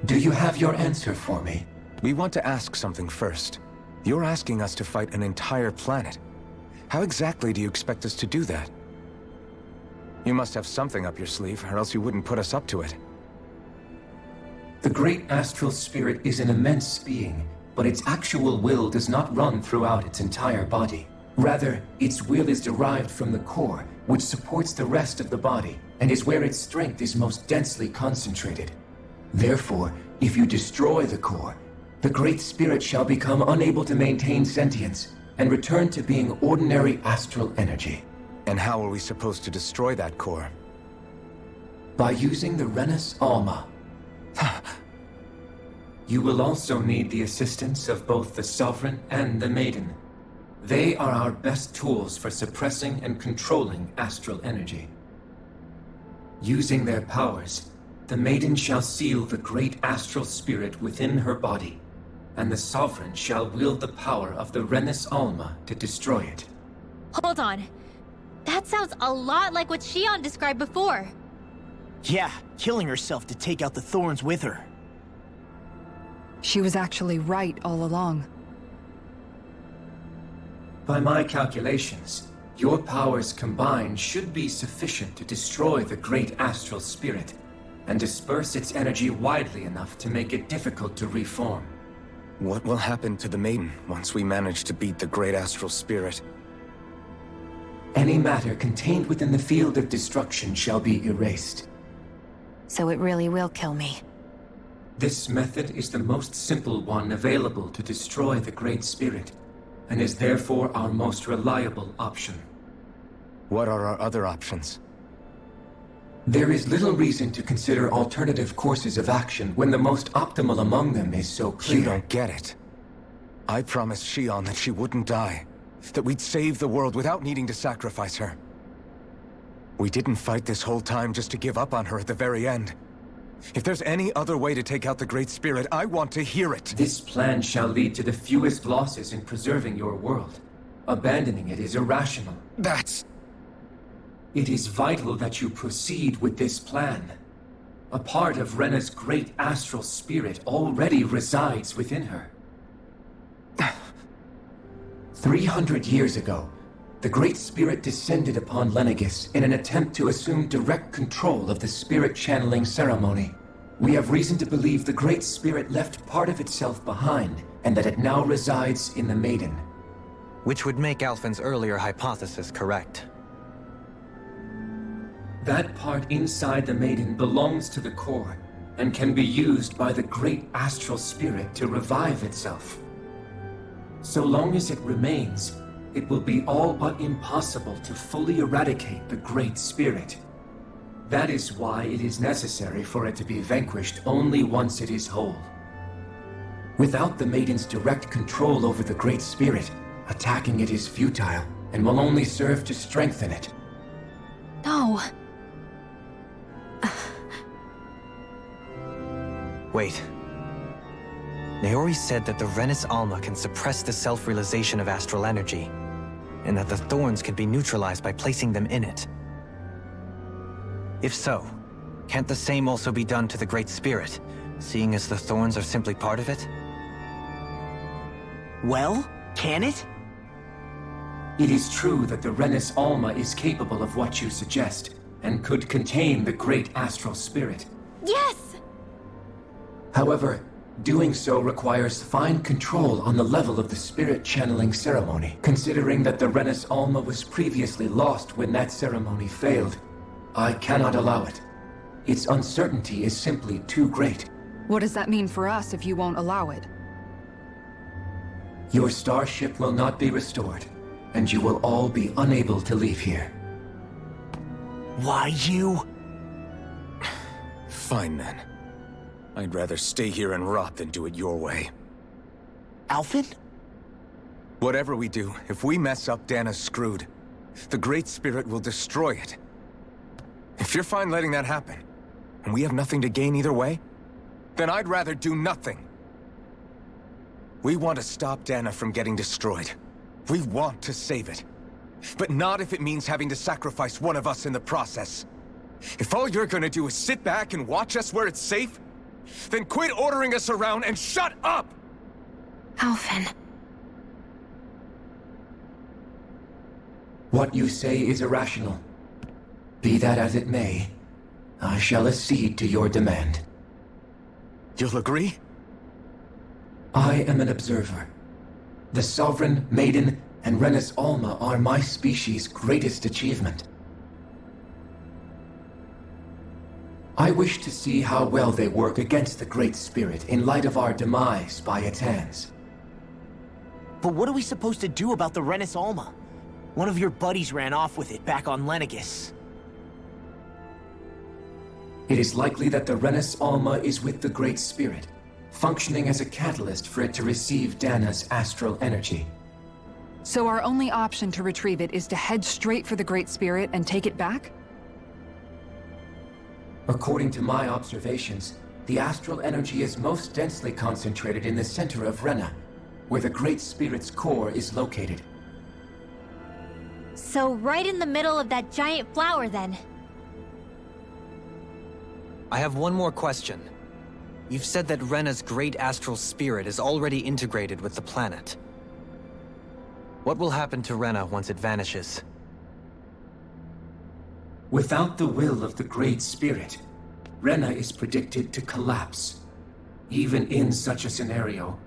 Do you have your answer for me? We want to ask something first. You're asking us to fight an entire planet. How exactly do you expect us to do that? You must have something up your sleeve, or else you wouldn't put us up to it. The great astral spirit is an immense being, but its actual will does not run throughout its entire body. Rather, its will is derived from the core, which supports the rest of the body, and is where its strength is most densely concentrated. Therefore, if you destroy the core, the Great Spirit shall become unable to maintain sentience and return to being ordinary astral energy. And how are we supposed to destroy that core? By using the Rena's Alma. You will also need the assistance of both the Sovereign and the Maiden. They are our best tools for suppressing and controlling astral energy. Using their powers, the Maiden shall seal the great astral spirit within her body, and the Sovereign shall wield the power of the Rena's Alma to destroy it. Hold on. That sounds a lot like what Shion described before. Yeah, killing herself to take out the thorns with her. She was actually right all along. By my calculations, your powers combined should be sufficient to destroy the great astral spirit and disperse its energy widely enough to make it difficult to reform. What will happen to the Maiden once we manage to beat the great astral spirit? Any matter contained within the field of destruction shall be erased. So it really will kill me. This method is the most simple one available to destroy the Great Spirit, and is therefore our most reliable option. What are our other options? There is little reason to consider alternative courses of action when the most optimal among them is so clear. You don't get it. I promised Shion that she wouldn't die, that we'd save the world without needing to sacrifice her. We didn't fight this whole time just to give up on her at the very end. If there's any other way to take out the Great Spirit, I want to hear it. This plan shall lead to the fewest losses in preserving your world. Abandoning it is irrational. That's... It is vital that you proceed with this plan. A part of Rena's great astral spirit already resides within her. 300 years ago, the Great Spirit descended upon Lenegis in an attempt to assume direct control of the spirit channeling ceremony. We have reason to believe the Great Spirit left part of itself behind, and that it now resides in the Maiden. Which would make Alphen's earlier hypothesis correct. That part inside the Maiden belongs to the core, and can be used by the great astral spirit to revive itself. So long as it remains, it will be all but impossible to fully eradicate the Great Spirit. That is why it is necessary for it to be vanquished only once it is whole. Without the Maiden's direct control over the Great Spirit, attacking it is futile, and will only serve to strengthen it. No. Wait. Naori said that the Rena's Alma can suppress the self-realization of astral energy, and that the thorns can be neutralized by placing them in it. If so, can't the same also be done to the Great Spirit, seeing as the thorns are simply part of it? Well, can it? It is true that the Rena's Alma is capable of what you suggest, and could contain the great astral spirit. Yes! However, doing so requires fine control on the level of the spirit channeling ceremony, considering that the Rena's Alma was previously lost when that ceremony failed. I cannot allow it. Its uncertainty is simply too great. What does that mean for us if you won't allow it? Your starship will not be restored, and you will all be unable to leave here. Why you? Fine then. I'd rather stay here and rot than do it your way. Alphen? Whatever we do, if we mess up, Dana's screwed. The Great Spirit will destroy it. If you're fine letting that happen, and we have nothing to gain either way, then I'd rather do nothing. We want to stop Dana from getting destroyed. We want to save it. But not if it means having to sacrifice one of us in the process. If all you're gonna do is sit back and watch us where it's safe, Then quit ordering us around and shut up! Alvin. What you say is irrational. Be that as it may, I shall accede to your demand. You'll agree? I am an observer. The Sovereign, Maiden, and Rena's Alma are my species' greatest achievement. I wish to see how well they work against the Great Spirit in light of our demise by its hands. But what are we supposed to do about the Renis Alma? One of your buddies ran off with it back on Lenegis. It is likely that the Renis Alma is with the Great Spirit, functioning as a catalyst for it to receive Dana's astral energy. So our only option to retrieve it is to head straight for the Great Spirit and take it back? According to my observations, the astral energy is most densely concentrated in the center of Rena, where the Great Spirit's core is located. So right in the middle of that giant flower, then. I have one more question. You've said that Rena's great astral spirit is already integrated with the planet. What will happen to Rena once it vanishes? Without the will of the Great Spirit, Rena is predicted to collapse. Even in such a scenario,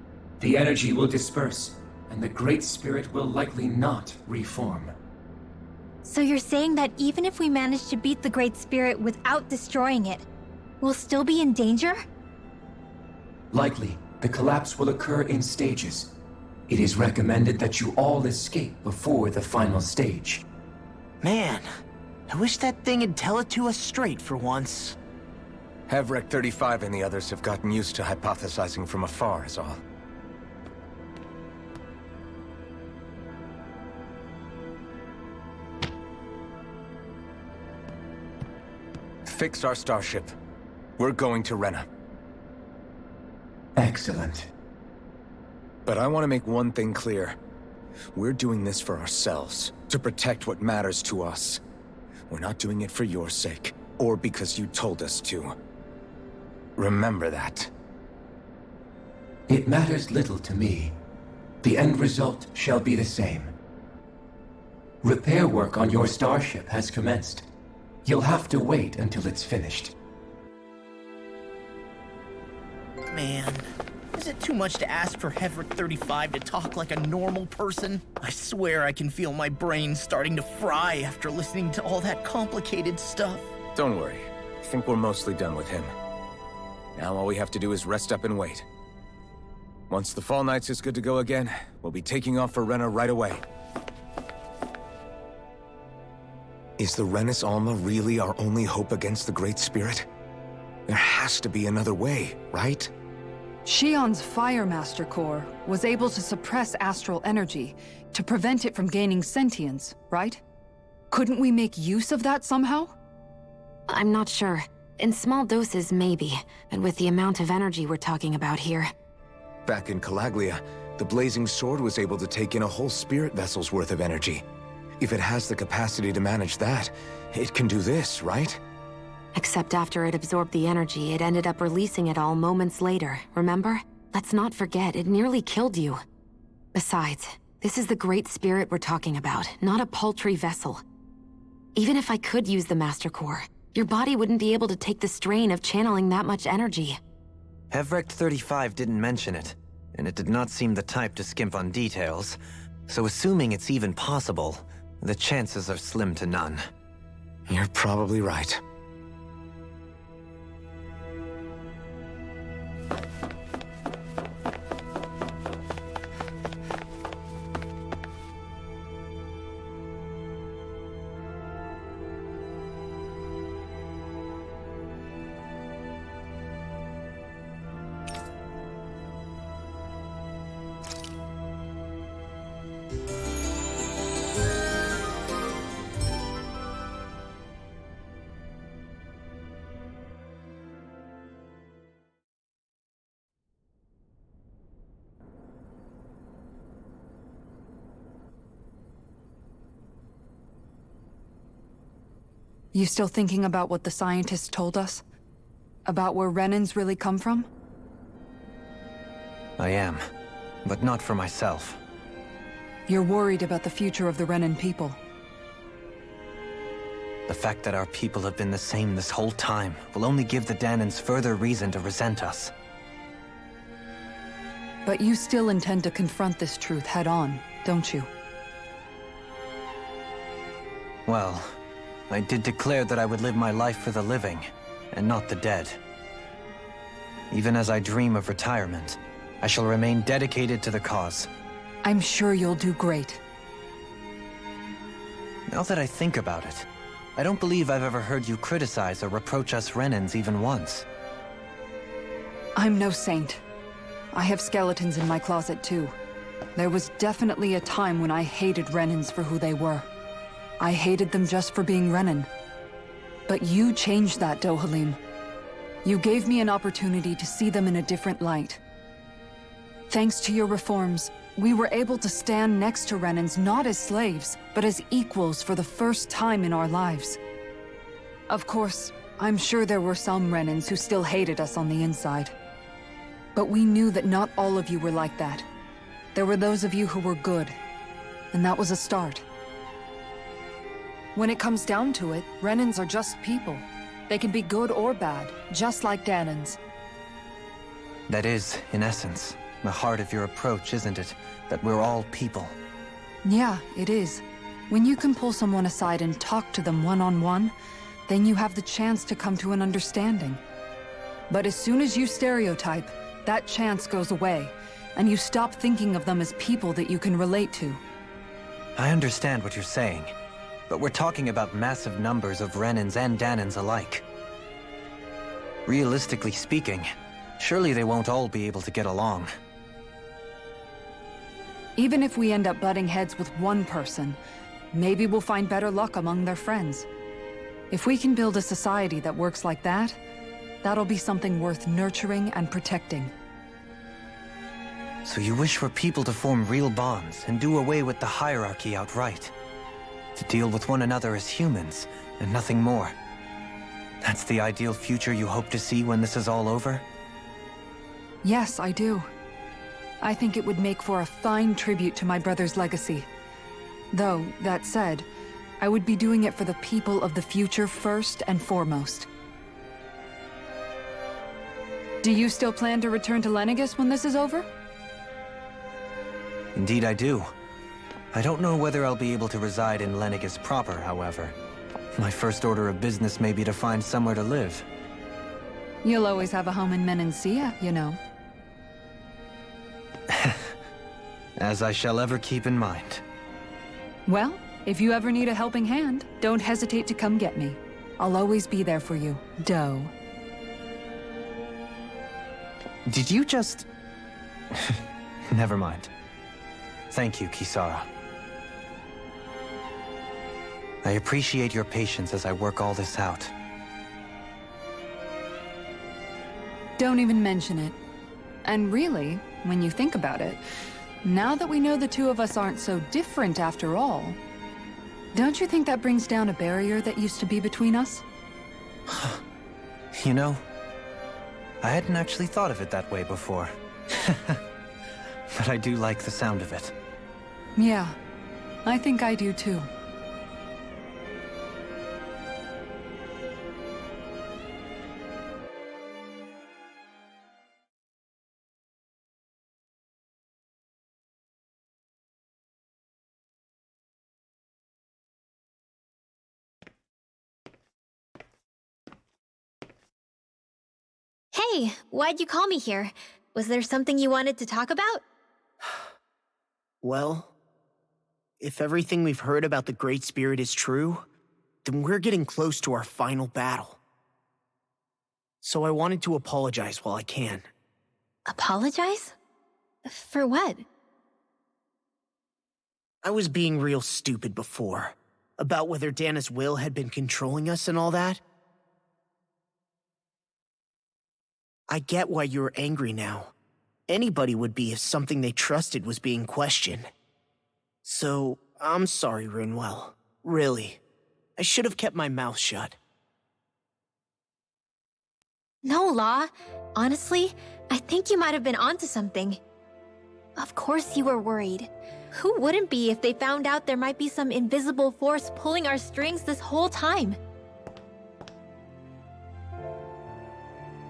the energy will disperse, and the Great Spirit will likely not reform. So you're saying that even if we manage to beat the Great Spirit without destroying it, we'll still be in danger? Likely, the collapse will occur in stages. It is recommended that you all escape before the final stage. Man, I wish that thing would tell it to us straight for once. Hevrek 35 and the others have gotten used to hypothesizing from afar, is all. Fix our starship. We're going to Rena. Excellent. But I want to make one thing clear. We're doing this for ourselves, to protect what matters to us. We're not doing it for your sake, or because you told us to. Remember that. It matters little to me. The end result shall be the same. Repair work on your starship has commenced. You'll have to wait until it's finished. Man, is it too much to ask for Hevrek 35 to talk like a normal person? I swear I can feel my brain starting to fry after listening to all that complicated stuff. Don't worry. I think we're mostly done with him. Now all we have to do is rest up and wait. Once the Fall Knights is good to go again, we'll be taking off for Rena right away. Is the Renis Alma really our only hope against the Great Spirit? There has to be another way, right? Shion's Fire Master Core was able to suppress astral energy to prevent it from gaining sentience, right? Couldn't we make use of that somehow? I'm not sure. In small doses, maybe. But with the amount of energy we're talking about here... Back in Calaglia, the Blazing Sword was able to take in a whole spirit vessel's worth of energy. If it has the capacity to manage that, it can do this, right? Except after it absorbed the energy, it ended up releasing it all moments later, remember? Let's not forget, it nearly killed you. Besides, this is the Great Spirit we're talking about, not a paltry vessel. Even if I could use the Master Core, your body wouldn't be able to take the strain of channeling that much energy. Hevrek 35 didn't mention it, and it did not seem the type to skimp on details. So assuming it's even possible, the chances are slim to none. You're probably right. You still thinking about what the scientists told us? About where Renans really come from? I am, but not for myself. You're worried about the future of the Renan people. The fact that our people have been the same this whole time will only give the Danans further reason to resent us. But you still intend to confront this truth head-on, don't you? Well, I did declare that I would live my life for the living, and not the dead. Even as I dream of retirement, I shall remain dedicated to the cause. I'm sure you'll do great. Now that I think about it, I don't believe I've ever heard you criticize or reproach us Renans even once. I'm no saint. I have skeletons in my closet too. There was definitely a time when I hated Renans for who they were. I hated them just for being Renan. But you changed that, Dohalim. You gave me an opportunity to see them in a different light. Thanks to your reforms, we were able to stand next to Renans not as slaves, but as equals for the first time in our lives. Of course, I'm sure there were some Renans who still hated us on the inside. But we knew that not all of you were like that. There were those of you who were good, and that was a start. When it comes down to it, Renans are just people. They can be good or bad, just like Danans. That is, in essence, the heart of your approach, isn't it? That we're all people. Yeah, it is. When you can pull someone aside and talk to them one-on-one, then you have the chance to come to an understanding. But as soon as you stereotype, that chance goes away, and you stop thinking of them as people that you can relate to. I understand what you're saying, but we're talking about massive numbers of Renans and Danans alike. Realistically speaking, surely they won't all be able to get along. Even if we end up butting heads with one person, maybe we'll find better luck among their friends. If we can build a society that works like that, that'll be something worth nurturing and protecting. So you wish for people to form real bonds and do away with the hierarchy outright? To deal with one another as humans, and nothing more? That's the ideal future you hope to see when this is all over? Yes, I do. I think it would make for a fine tribute to my brother's legacy. Though, that said, I would be doing it for the people of the future first and foremost. Do you still plan to return to Lenegis when this is over? Indeed I do. I don't know whether I'll be able to reside in Lenegis proper, however. My first order of business may be to find somewhere to live. You'll always have a home in Menancia, you know. As I shall ever keep in mind. Well, if you ever need a helping hand, don't hesitate to come get me. I'll always be there for you, Doe. Did you just... Never mind. Thank you, Kisara. I appreciate your patience as I work all this out. Don't even mention it. And really, when you think about it, now that we know the two of us aren't so different after all, don't you think that brings down a barrier that used to be between us? You know, I hadn't actually thought of it that way before. But I do like the sound of it. Yeah, I think I do too. Hey, why'd you call me here? Was there something you wanted to talk about? Well, if everything we've heard about the Great Spirit is true, then we're getting close to our final battle. So I wanted to apologize while I can. Apologize? For what? I was being real stupid before, about whether Dana's will had been controlling us and all that. I get why you're angry now. Anybody would be if something they trusted was being questioned. So, I'm sorry, Rinwell. Really. I should have kept my mouth shut. No, Law. Honestly, I think you might have been onto something. Of course you were worried. Who wouldn't be if they found out there might be some invisible force pulling our strings this whole time?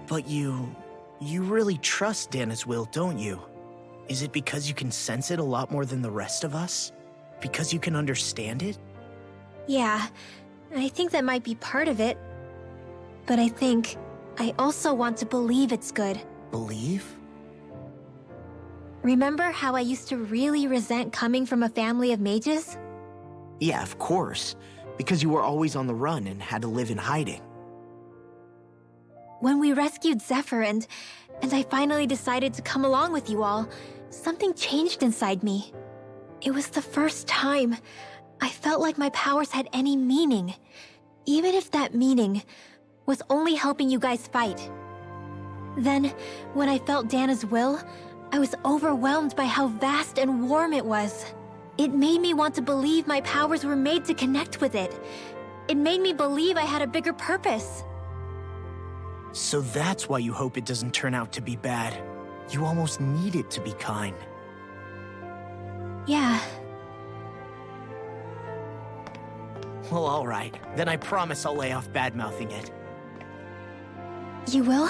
But you really trust Dana's will, don't you? Is it because you can sense it a lot more than the rest of us? Because you can understand it? Yeah, I think that might be part of it. But I think I also want to believe it's good. Believe? Remember how I used to really resent coming from a family of mages? Yeah, of course. Because you were always on the run and had to live in hiding. When we rescued Zephyr and I finally decided to come along with you all, something changed inside me. It was the first time I felt like my powers had any meaning, even if that meaning was only helping you guys fight. Then, when I felt Dana's will, I was overwhelmed by how vast and warm it was. It made me want to believe my powers were made to connect with it. It made me believe I had a bigger purpose. So that's why you hope it doesn't turn out to be bad. You almost need it to be kind. Yeah. Well, alright. Then I promise I'll lay off bad-mouthing it. You will?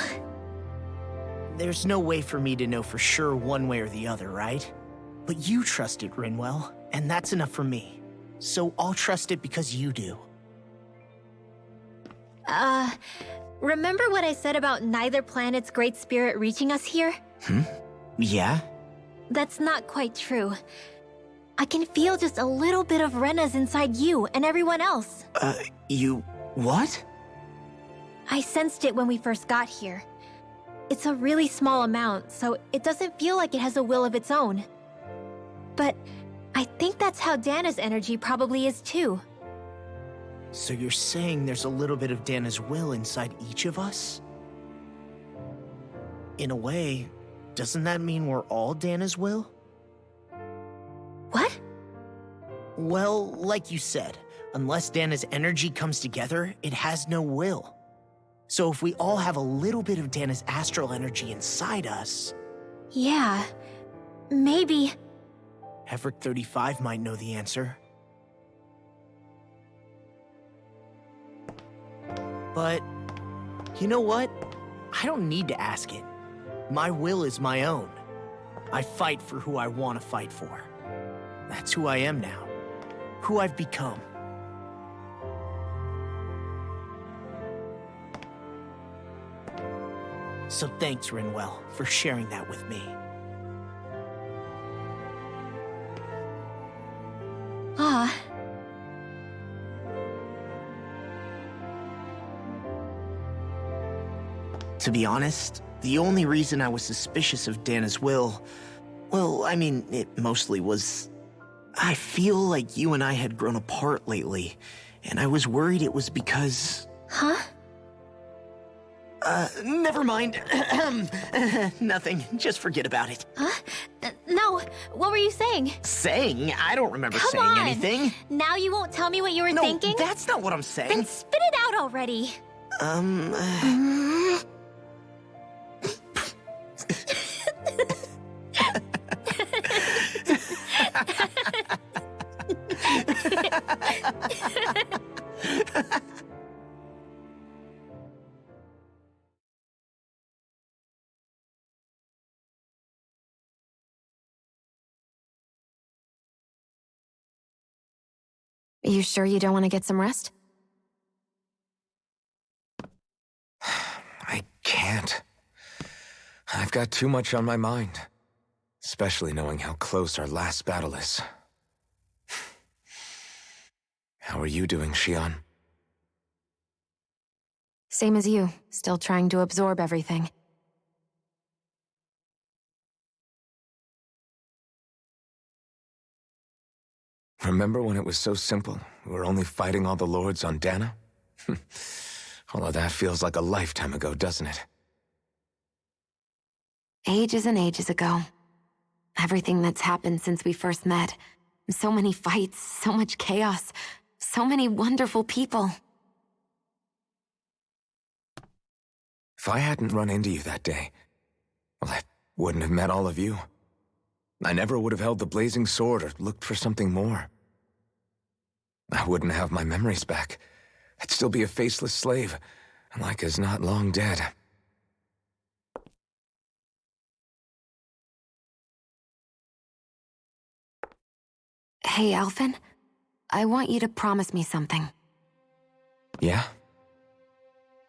There's no way for me to know for sure one way or the other, right? But you trust it, Rinwell, and that's enough for me. So I'll trust it because you do. Remember what I said about neither planet's great spirit reaching us here? Yeah? That's not quite true. I can feel just a little bit of Rena's inside you and everyone else. What? I sensed it when we first got here. It's a really small amount, so it doesn't feel like it has a will of its own. But I think that's how Dana's energy probably is too. So you're saying there's a little bit of Dana's will inside each of us? In a way, doesn't that mean we're all Dana's will? What? Well, like you said, unless Dana's energy comes together, it has no will. So if we all have a little bit of Dana's astral energy inside us... Yeah, maybe... Everett 35 might know the answer. But, you know what? I don't need to ask it. My will is my own. I fight for who I want to fight for. That's who I am now. Who I've become. So thanks, Rinwell, for sharing that with me. Ah. To be honest, the only reason I was suspicious of Dana's will, well, I mean, it mostly was... I feel like you and I had grown apart lately, and I was worried it was because... Huh? Never mind. Nothing. Just forget about it. Huh? No, what were you saying? Saying? I don't remember Come saying on. anything. Now you won't tell me what you were No, thinking? that's not what I'm saying. Then spit it out already. You sure you don't want to get some rest? I can't. I've got too much on my mind. Especially knowing how close our last battle is. How are you doing, Xion? Same as you, still trying to absorb everything. Remember when it was so simple? We were only fighting all the lords on Dana? All of that feels like a lifetime ago, doesn't it? Ages and ages ago. Everything that's happened since we first met. So many fights, so much chaos, so many wonderful people. If I hadn't run into you that day, well, I wouldn't have met all of you. I never would have held the blazing sword or looked for something more. I wouldn't have my memories back. I'd still be a faceless slave, like as not long dead. Hey, Alphen. I want you to promise me something. Yeah?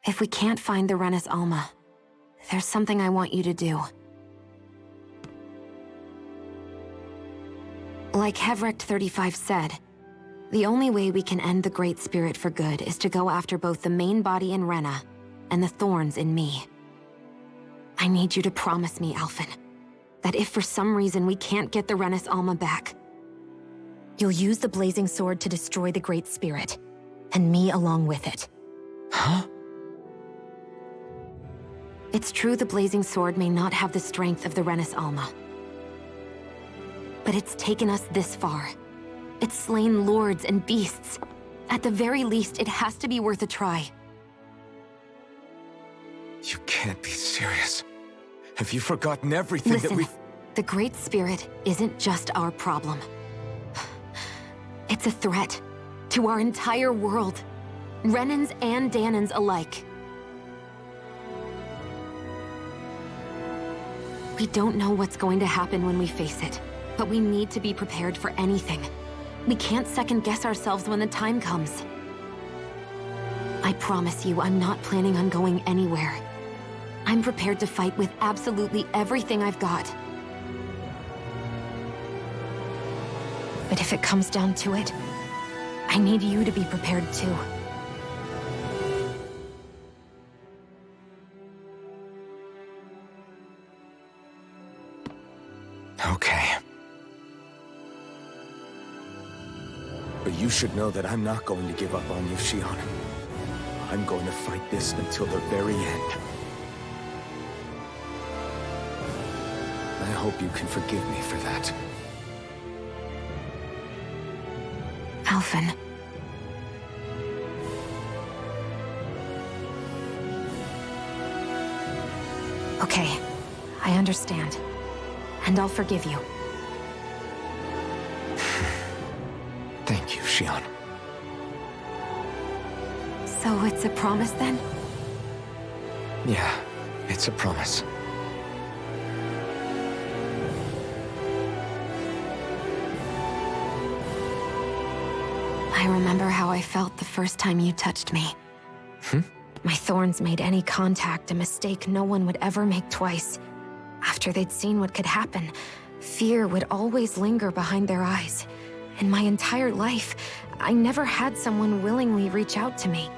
If we can't find the Rena's Alma, there's something I want you to do. Like Hevrecht 35 said, the only way we can end the Great Spirit for good is to go after both the main body in Rena and the thorns in me. I need you to promise me, Alphen, that if for some reason we can't get the Rena's Alma back, you'll use the blazing sword to destroy the Great Spirit, and me along with it. Huh? It's true the blazing sword may not have the strength of the Rena's Alma, but it's taken us this far. It's slain lords and beasts. At the very least, it has to be worth a try. You can't be serious. Have you forgotten everything Listen, that we've... the Great Spirit isn't just our problem. It's a threat to our entire world. Renans and Dahnans alike. We don't know what's going to happen when we face it, but we need to be prepared for anything. We can't second-guess ourselves when the time comes. I promise you, I'm not planning on going anywhere. I'm prepared to fight with absolutely everything I've got. But if it comes down to it, I need you to be prepared too. Okay. But you should know that I'm not going to give up on you, Shion. I'm going to fight this until the very end. I hope you can forgive me for that. Alphen. Okay, I understand. And I'll forgive you. Thank you, Shion. So it's a promise then? Yeah, it's a promise. I remember how I felt the first time you touched me. My thorns made any contact a mistake no one would ever make twice. After they'd seen what could happen, fear would always linger behind their eyes. In my entire life, I never had someone willingly reach out to me.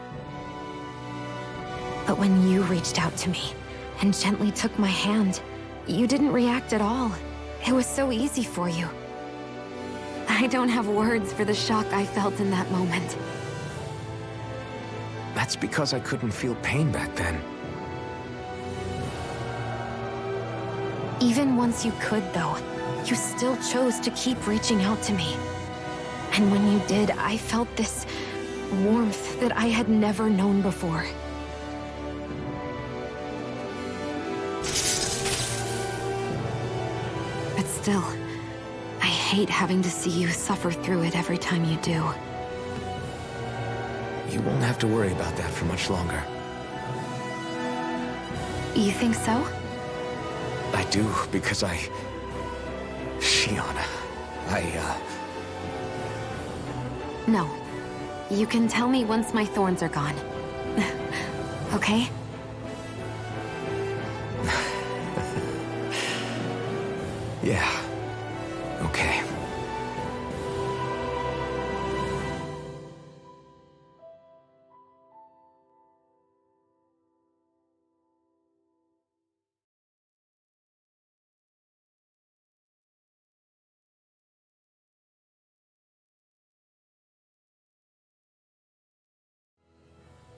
But when you reached out to me and gently took my hand, you didn't react at all. It was so easy for you. I don't have words for the shock I felt in that moment. That's because I couldn't feel pain back then. Even once you could, though, you still chose to keep reaching out to me. And when you did, I felt this warmth that I had never known before. But still, I hate having to see you suffer through it every time you do. You won't have to worry about that for much longer. You think so? I do, because Shion, No. You can tell me once my thorns are gone. Okay? Yeah. Okay.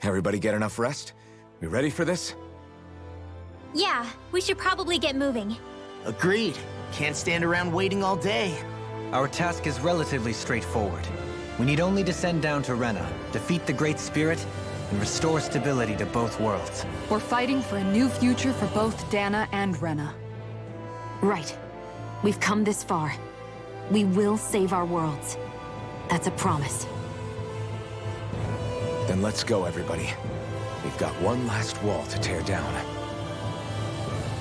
Everybody get enough rest? We ready for this? Yeah, we should probably get moving. Agreed. Can't stand around waiting all day. Our task is relatively straightforward. We need only descend down to Rena, defeat the Great Spirit, and restore stability to both worlds. We're fighting for a new future for both Dana and Rena. Right. We've come this far. We will save our worlds. That's a promise. Then let's go, everybody. We've got one last wall to tear down.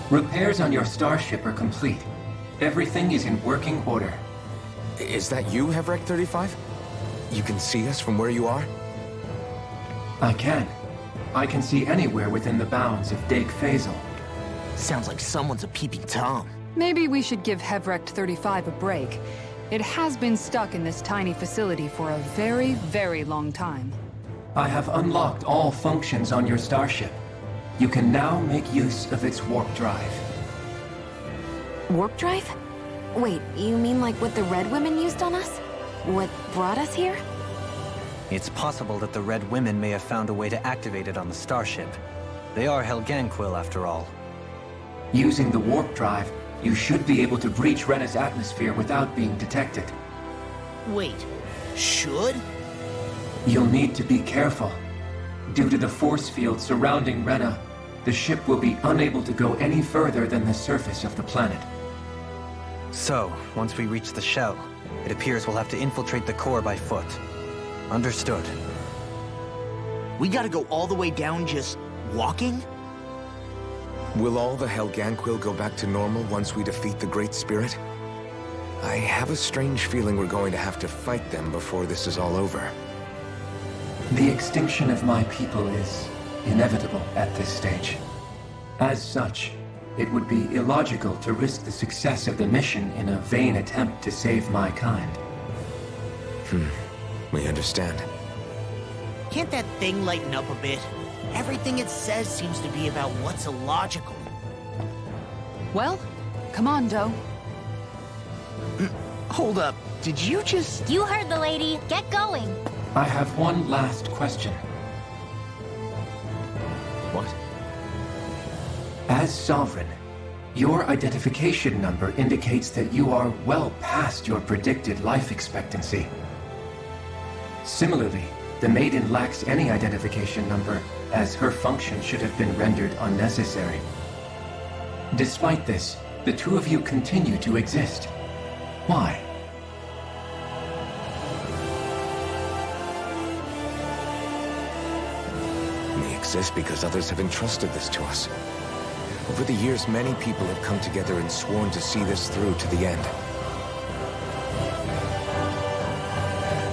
Repairs on your starship are complete. Everything is in working order. Is that you, Hevrek 35? You can see us from where you are? I can. I can see anywhere within the bounds of Dake Faisal. Sounds like someone's a peeping Tom. Maybe we should give Hevrect 35 a break. It has been stuck in this tiny facility for a very, very long time. I have unlocked all functions on your starship. You can now make use of its warp drive. Warp drive? Wait, you mean like what the Red Women used on us? What brought us here? It's possible that the Red Women may have found a way to activate it on the starship. They are Helganquil, after all. Using the warp drive, you should be able to breach Rena's atmosphere without being detected. Wait, should? You'll need to be careful. Due to the force field surrounding Rena, the ship will be unable to go any further than the surface of the planet. So, once we reach the shell, it appears we'll have to infiltrate the core by foot. Understood. We gotta go all the way down just walking? Will all the Helganquil go back to normal once we defeat the Great Spirit? I have a strange feeling we're going to have to fight them before this is all over. The extinction of my people is inevitable at this stage. As such, it would be illogical to risk the success of the mission in a vain attempt to save my kind. We understand. Can't that thing lighten up a bit? Everything it says seems to be about what's illogical. Well, come on, Doe. Hold up, did you just... You heard the lady. Get going. I have one last question. What? As Sovereign, your identification number indicates that you are well past your predicted life expectancy. Similarly, the Maiden lacks any identification number, as her function should have been rendered unnecessary. Despite this, the two of you continue to exist. Why? We exist because others have entrusted this to us. Over the years, many people have come together and sworn to see this through to the end.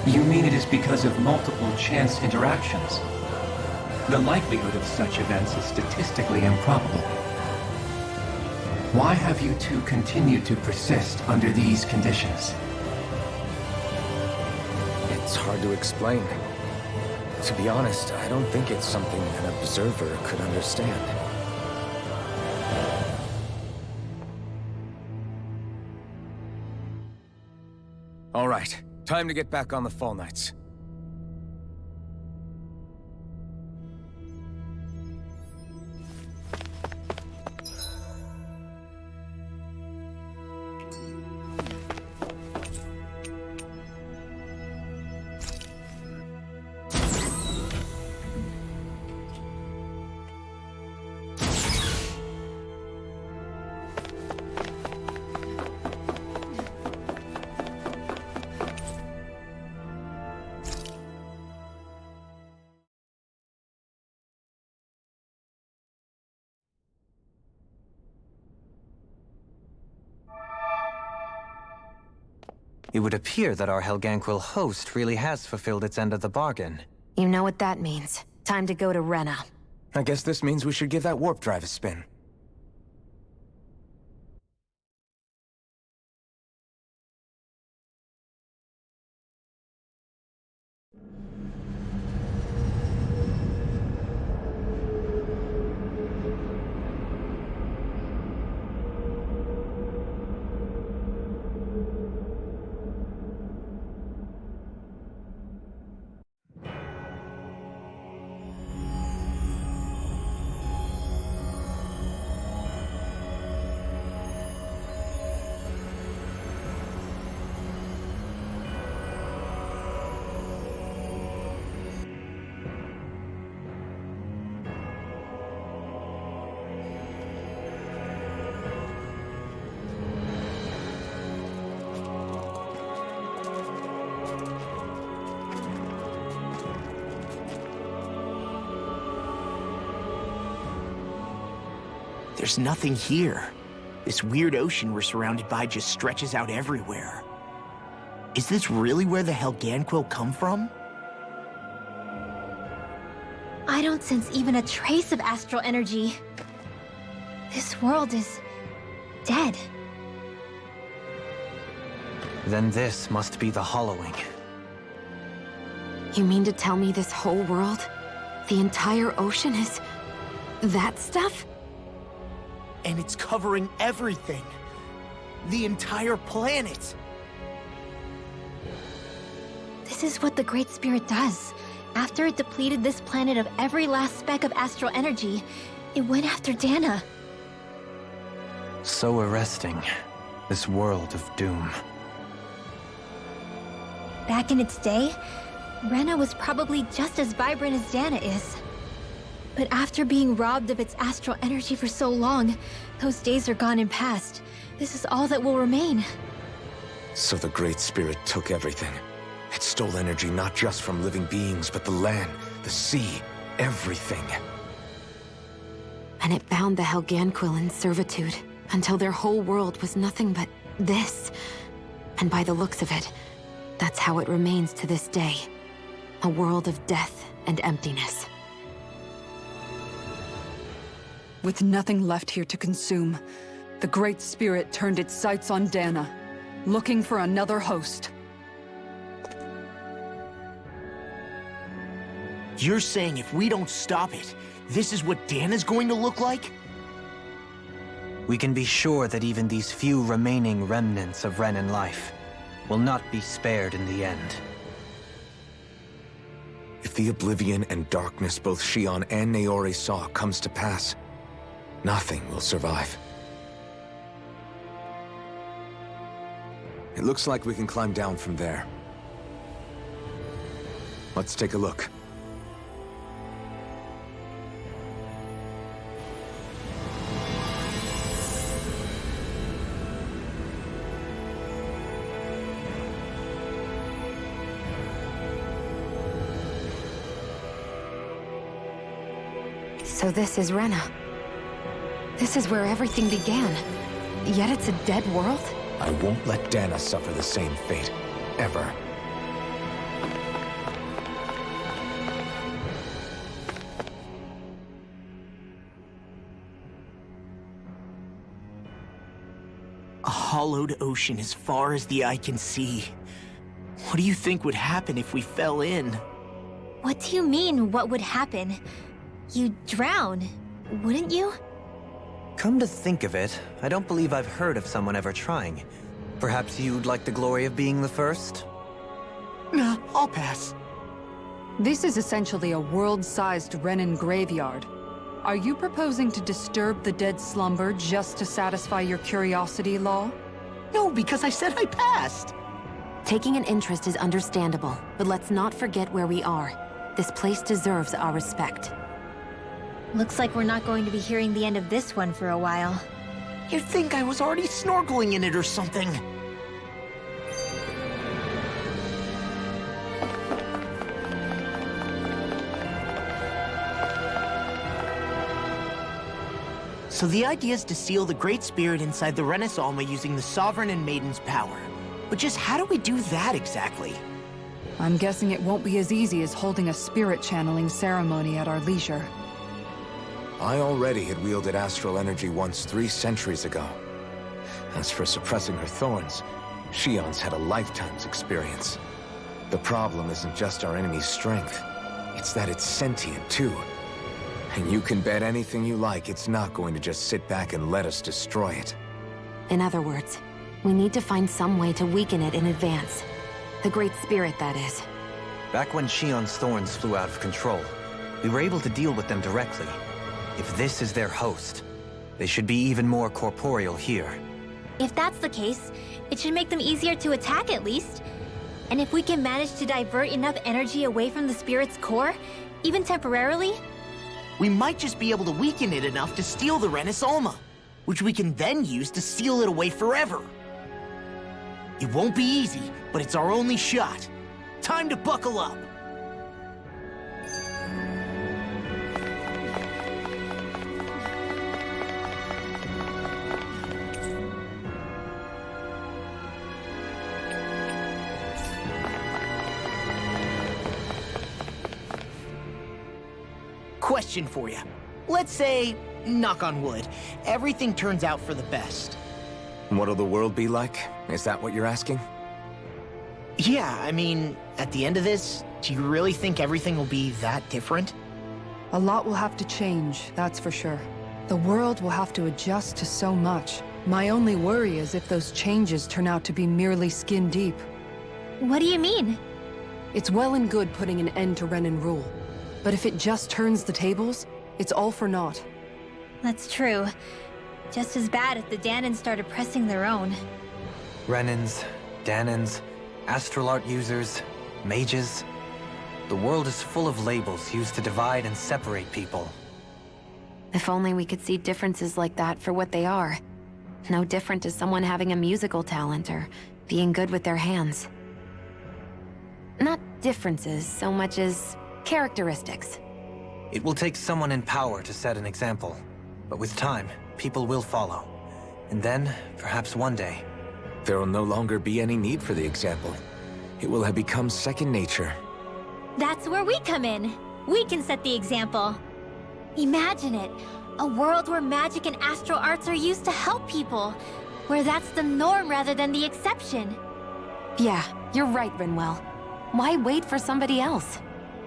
You mean it is because of multiple chance interactions? The likelihood of such events is statistically improbable. Why have you two continued to persist under these conditions? It's hard to explain. To be honest, I don't think it's something an observer could understand. All right, time to get back on the Fall Knights. It would appear that our Helganquil host really has fulfilled its end of the bargain. You know what that means. Time to go to Rena. I guess this means we should give that warp drive a spin. there's nothing here. This weird ocean we're surrounded by just stretches out everywhere. Is this really where the Helganquil come from? I don't sense even a trace of astral energy. This world is dead. Then this must be the hollowing. You mean to tell me this whole world, the entire ocean is that stuff? And it's covering everything. The entire planet. This is what the Great Spirit does. After it depleted this planet of every last speck of astral energy, it went after Dana. So arresting. This world of doom. Back in its day, Rena was probably just as vibrant as Dana is. But after being robbed of its astral energy for so long, those days are gone and past. This is all that will remain. So the Great Spirit took everything. It stole energy not just from living beings, but the land, the sea, everything. And it bound the Helganquil in servitude, until their whole world was nothing but this. And by the looks of it, that's how it remains to this day. A world of death and emptiness. With nothing left here to consume, the Great Spirit turned its sights on Dana, looking for another host. You're saying if we don't stop it, this is what Dana's going to look like? We can be sure that even these few remaining remnants of Renan life will not be spared in the end. If the oblivion and darkness both Shion and Naori saw comes to pass, nothing will survive. It looks like we can climb down from there. Let's take a look. So this is Rena. This is where everything began. Yet it's a dead world? I won't let Dana suffer the same fate. Ever. A hollowed ocean as far as the eye can see. What do you think would happen if we fell in? What do you mean, what would happen? You'd drown, wouldn't you? Come to think of it, I don't believe I've heard of someone ever trying. Perhaps you'd like the glory of being the first? Nah, I'll pass. This is essentially a world-sized Renan graveyard. Are you proposing to disturb the dead slumber just to satisfy your curiosity, Law? No, because I said I passed. Taking an interest is understandable, but let's not forget where we are. This place deserves our respect. Looks like we're not going to be hearing the end of this one for a while. You'd think I was already snorkeling in it or something. So the idea is to seal the Great Spirit inside the Renis Alma using the Sovereign and Maiden's power. But just how do we do that exactly? I'm guessing it won't be as easy as holding a spirit channeling ceremony at our leisure. I already had wielded astral energy once 3 centuries ago. As for suppressing her thorns, Shion's had a lifetime's experience. The problem isn't just our enemy's strength, it's that it's sentient too. And you can bet anything you like it's not going to just sit back and let us destroy it. In other words, we need to find some way to weaken it in advance. The Great Spirit, that is. Back when Shion's thorns flew out of control, we were able to deal with them directly. If this is their host, they should be even more corporeal here. If that's the case, it should make them easier to attack at least. And if we can manage to divert enough energy away from the spirit's core, even temporarily, We might just be able to weaken it enough to steal the Renis Alma, which we can then use to seal it away forever. It won't be easy, but it's our only shot. Time to buckle up. Question for you. Let's say, knock on wood, everything turns out for the best. What'll the world be like? Is that what you're asking? Yeah, I mean, at the end of this, do you really think everything will be that different? A lot will have to change, that's for sure. The world will have to adjust to so much. My only worry is if those changes turn out to be merely skin deep. What do you mean? It's well and good putting an end to Renan rule. But if it just turns the tables, it's all for naught. That's true. Just as bad if the Danans started pressing their own. Renans, Danans, astral art users, mages. The world is full of labels used to divide and separate people. If only we could see differences like that for what they are. No different to someone having a musical talent or being good with their hands. Not differences so much as characteristics. It will take someone in power to set an example. But with time, people will follow. And then, perhaps one day... There will no longer be any need for the example. It will have become second nature. That's where we come in. We can set the example. Imagine it. A world where magic and astral arts are used to help people. Where that's the norm rather than the exception. Yeah, you're right, Rinwell. Why wait for somebody else?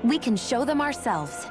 We can show them ourselves.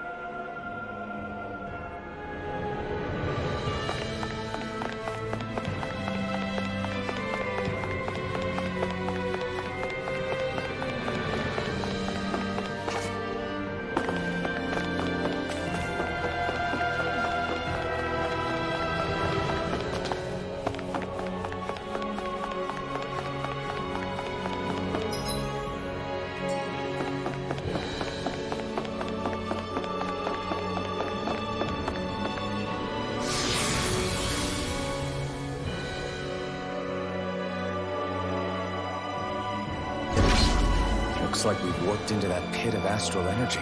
Looks like we've warped into that pit of astral energy.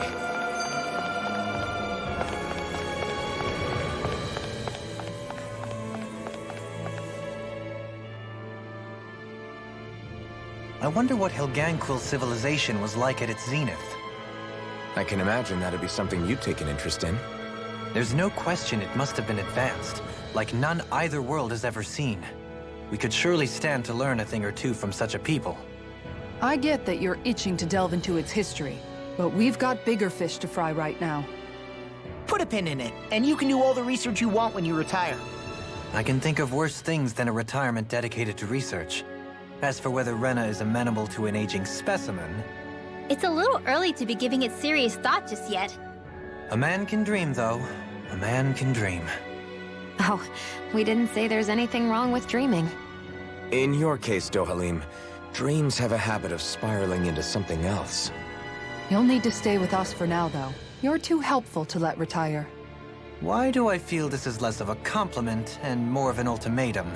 I wonder what Helganquil civilization was like at its zenith. I can imagine that'd be something you'd take an interest in. There's no question it must have been advanced, like none either world has ever seen. We could surely stand to learn a thing or two from such a people. I get that you're itching to delve into its history, but we've got bigger fish to fry right now. Put a pin in it, and you can do all the research you want when you retire. I can think of worse things than a retirement dedicated to research. As for whether Rena is amenable to an aging specimen... It's a little early to be giving it serious thought just yet. A man can dream, though. A man can dream. Oh, we didn't say there's anything wrong with dreaming. In your case, Dohalim, dreams have a habit of spiraling into something else. You'll need to stay with us for now, though. You're too helpful to let retire. Why do I feel this is less of a compliment and more of an ultimatum?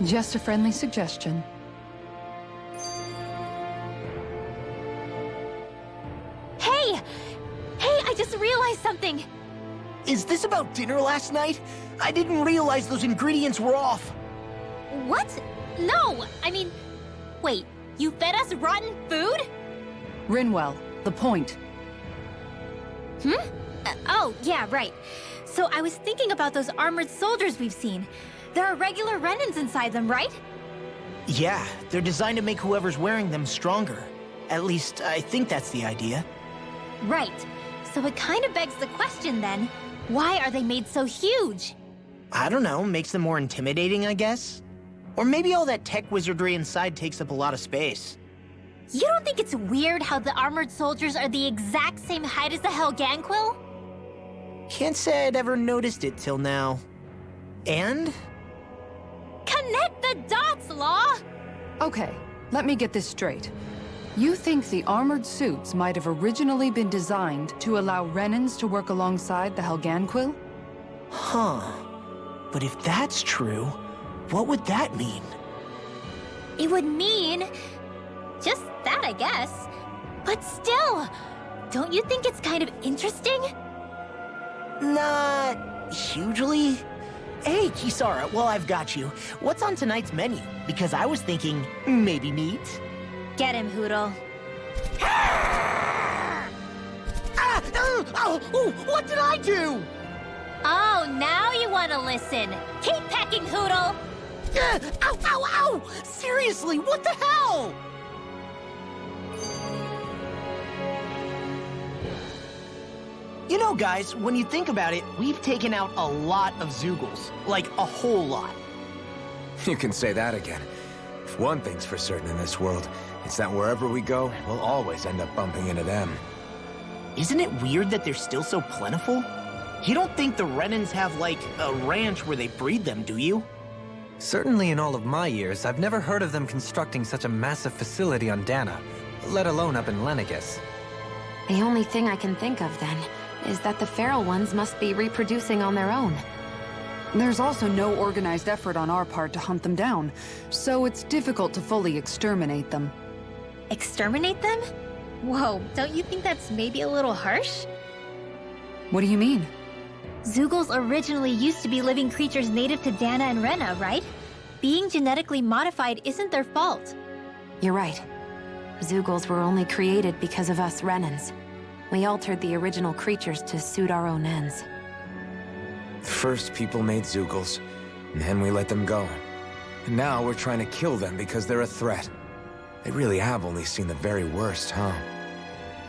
Just a friendly suggestion. Hey! Hey, I just realized something! Is this about dinner last night? I didn't realize those ingredients were off. What? No! I mean, wait, you fed us rotten food? Rinwell, the point. Oh, yeah, right. So I was thinking about those armored soldiers we've seen. There are regular Renans inside them, right? Yeah, they're designed to make whoever's wearing them stronger. At least, I think that's the idea. Right. So it kind of begs the question then, why are they made so huge? I don't know, makes them more intimidating, I guess? Or maybe all that tech wizardry inside takes up a lot of space. You don't think it's weird how the armored soldiers are the exact same height as the Helganquil? Can't say I'd ever noticed it till now. And? Connect the dots, Law! Okay, let me get this straight. You think the armored suits might have originally been designed to allow Renans to work alongside the Helganquil? Huh. But if that's true, what would that mean? It would mean... just that, I guess. But still, don't you think it's kind of interesting? Not hugely. Hey, Kisara, while I've got you, what's on tonight's menu? Because I was thinking, maybe meat? Get him, Hootle. Ah! Oh, what did I do? Oh, now you want to listen. Keep pecking, Hoodle. Ow, ow, ow! Seriously, what the hell? You know, guys, when you think about it, we've taken out a lot of Zoogles. Like, a whole lot. You can say that again. If one thing's for certain in this world, it's that wherever we go, we'll always end up bumping into them. Isn't it weird that they're still so plentiful? You don't think the Renans have, like, a ranch where they breed them, do you? Certainly in all of my years, I've never heard of them constructing such a massive facility on Dana, let alone up in Lenegus. The only thing I can think of, then, is that the feral ones must be reproducing on their own. There's also no organized effort on our part to hunt them down, so it's difficult to fully exterminate them. Exterminate them? Whoa, don't you think that's maybe a little harsh? What do you mean? Zoogles originally used to be living creatures native to Dana and Rena, right? Being genetically modified isn't their fault. You're right. Zoogles were only created because of us Renans. We altered the original creatures to suit our own ends. First, people made Zoogles, and then we let them go. And now we're trying to kill them because they're a threat. They really have only seen the very worst, huh?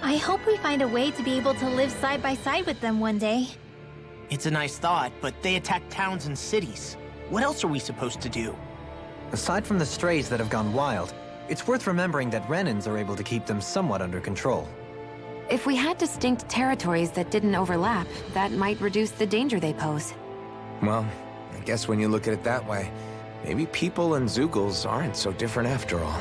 I hope we find a way to be able to live side by side with them one day. It's a nice thought, but they attack towns and cities. What else are we supposed to do? Aside from the strays that have gone wild, it's worth remembering that Renans are able to keep them somewhat under control. If we had distinct territories that didn't overlap, that might reduce the danger they pose. Well, I guess when you look at it that way, maybe people and Zoogles aren't so different after all.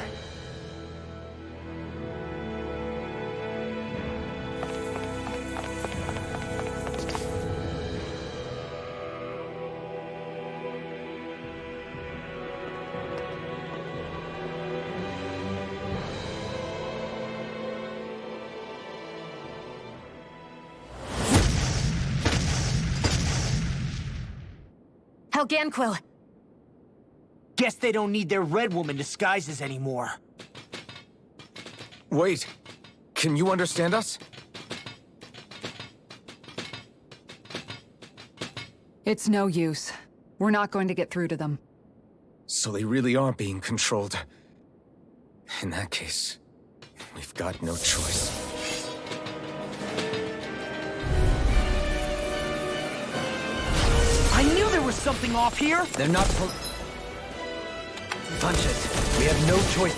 Helganquil! Guess they don't need their Red Woman disguises anymore. Wait, can you understand us? It's no use. We're not going to get through to them. So they really are being controlled. In that case, we've got no choice. I knew there was something off here! They're not Punch it. We have no choice.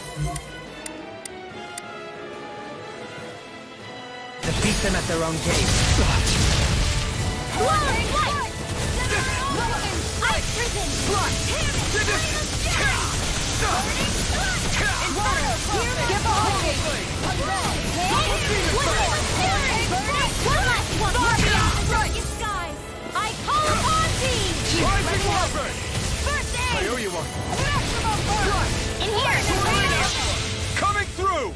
Defeat them at their own game. Ice prison! Get behind me! One last one! You guys! I call upon thee! Rising Warfare! First I aid! owe you one. In here! Coming through!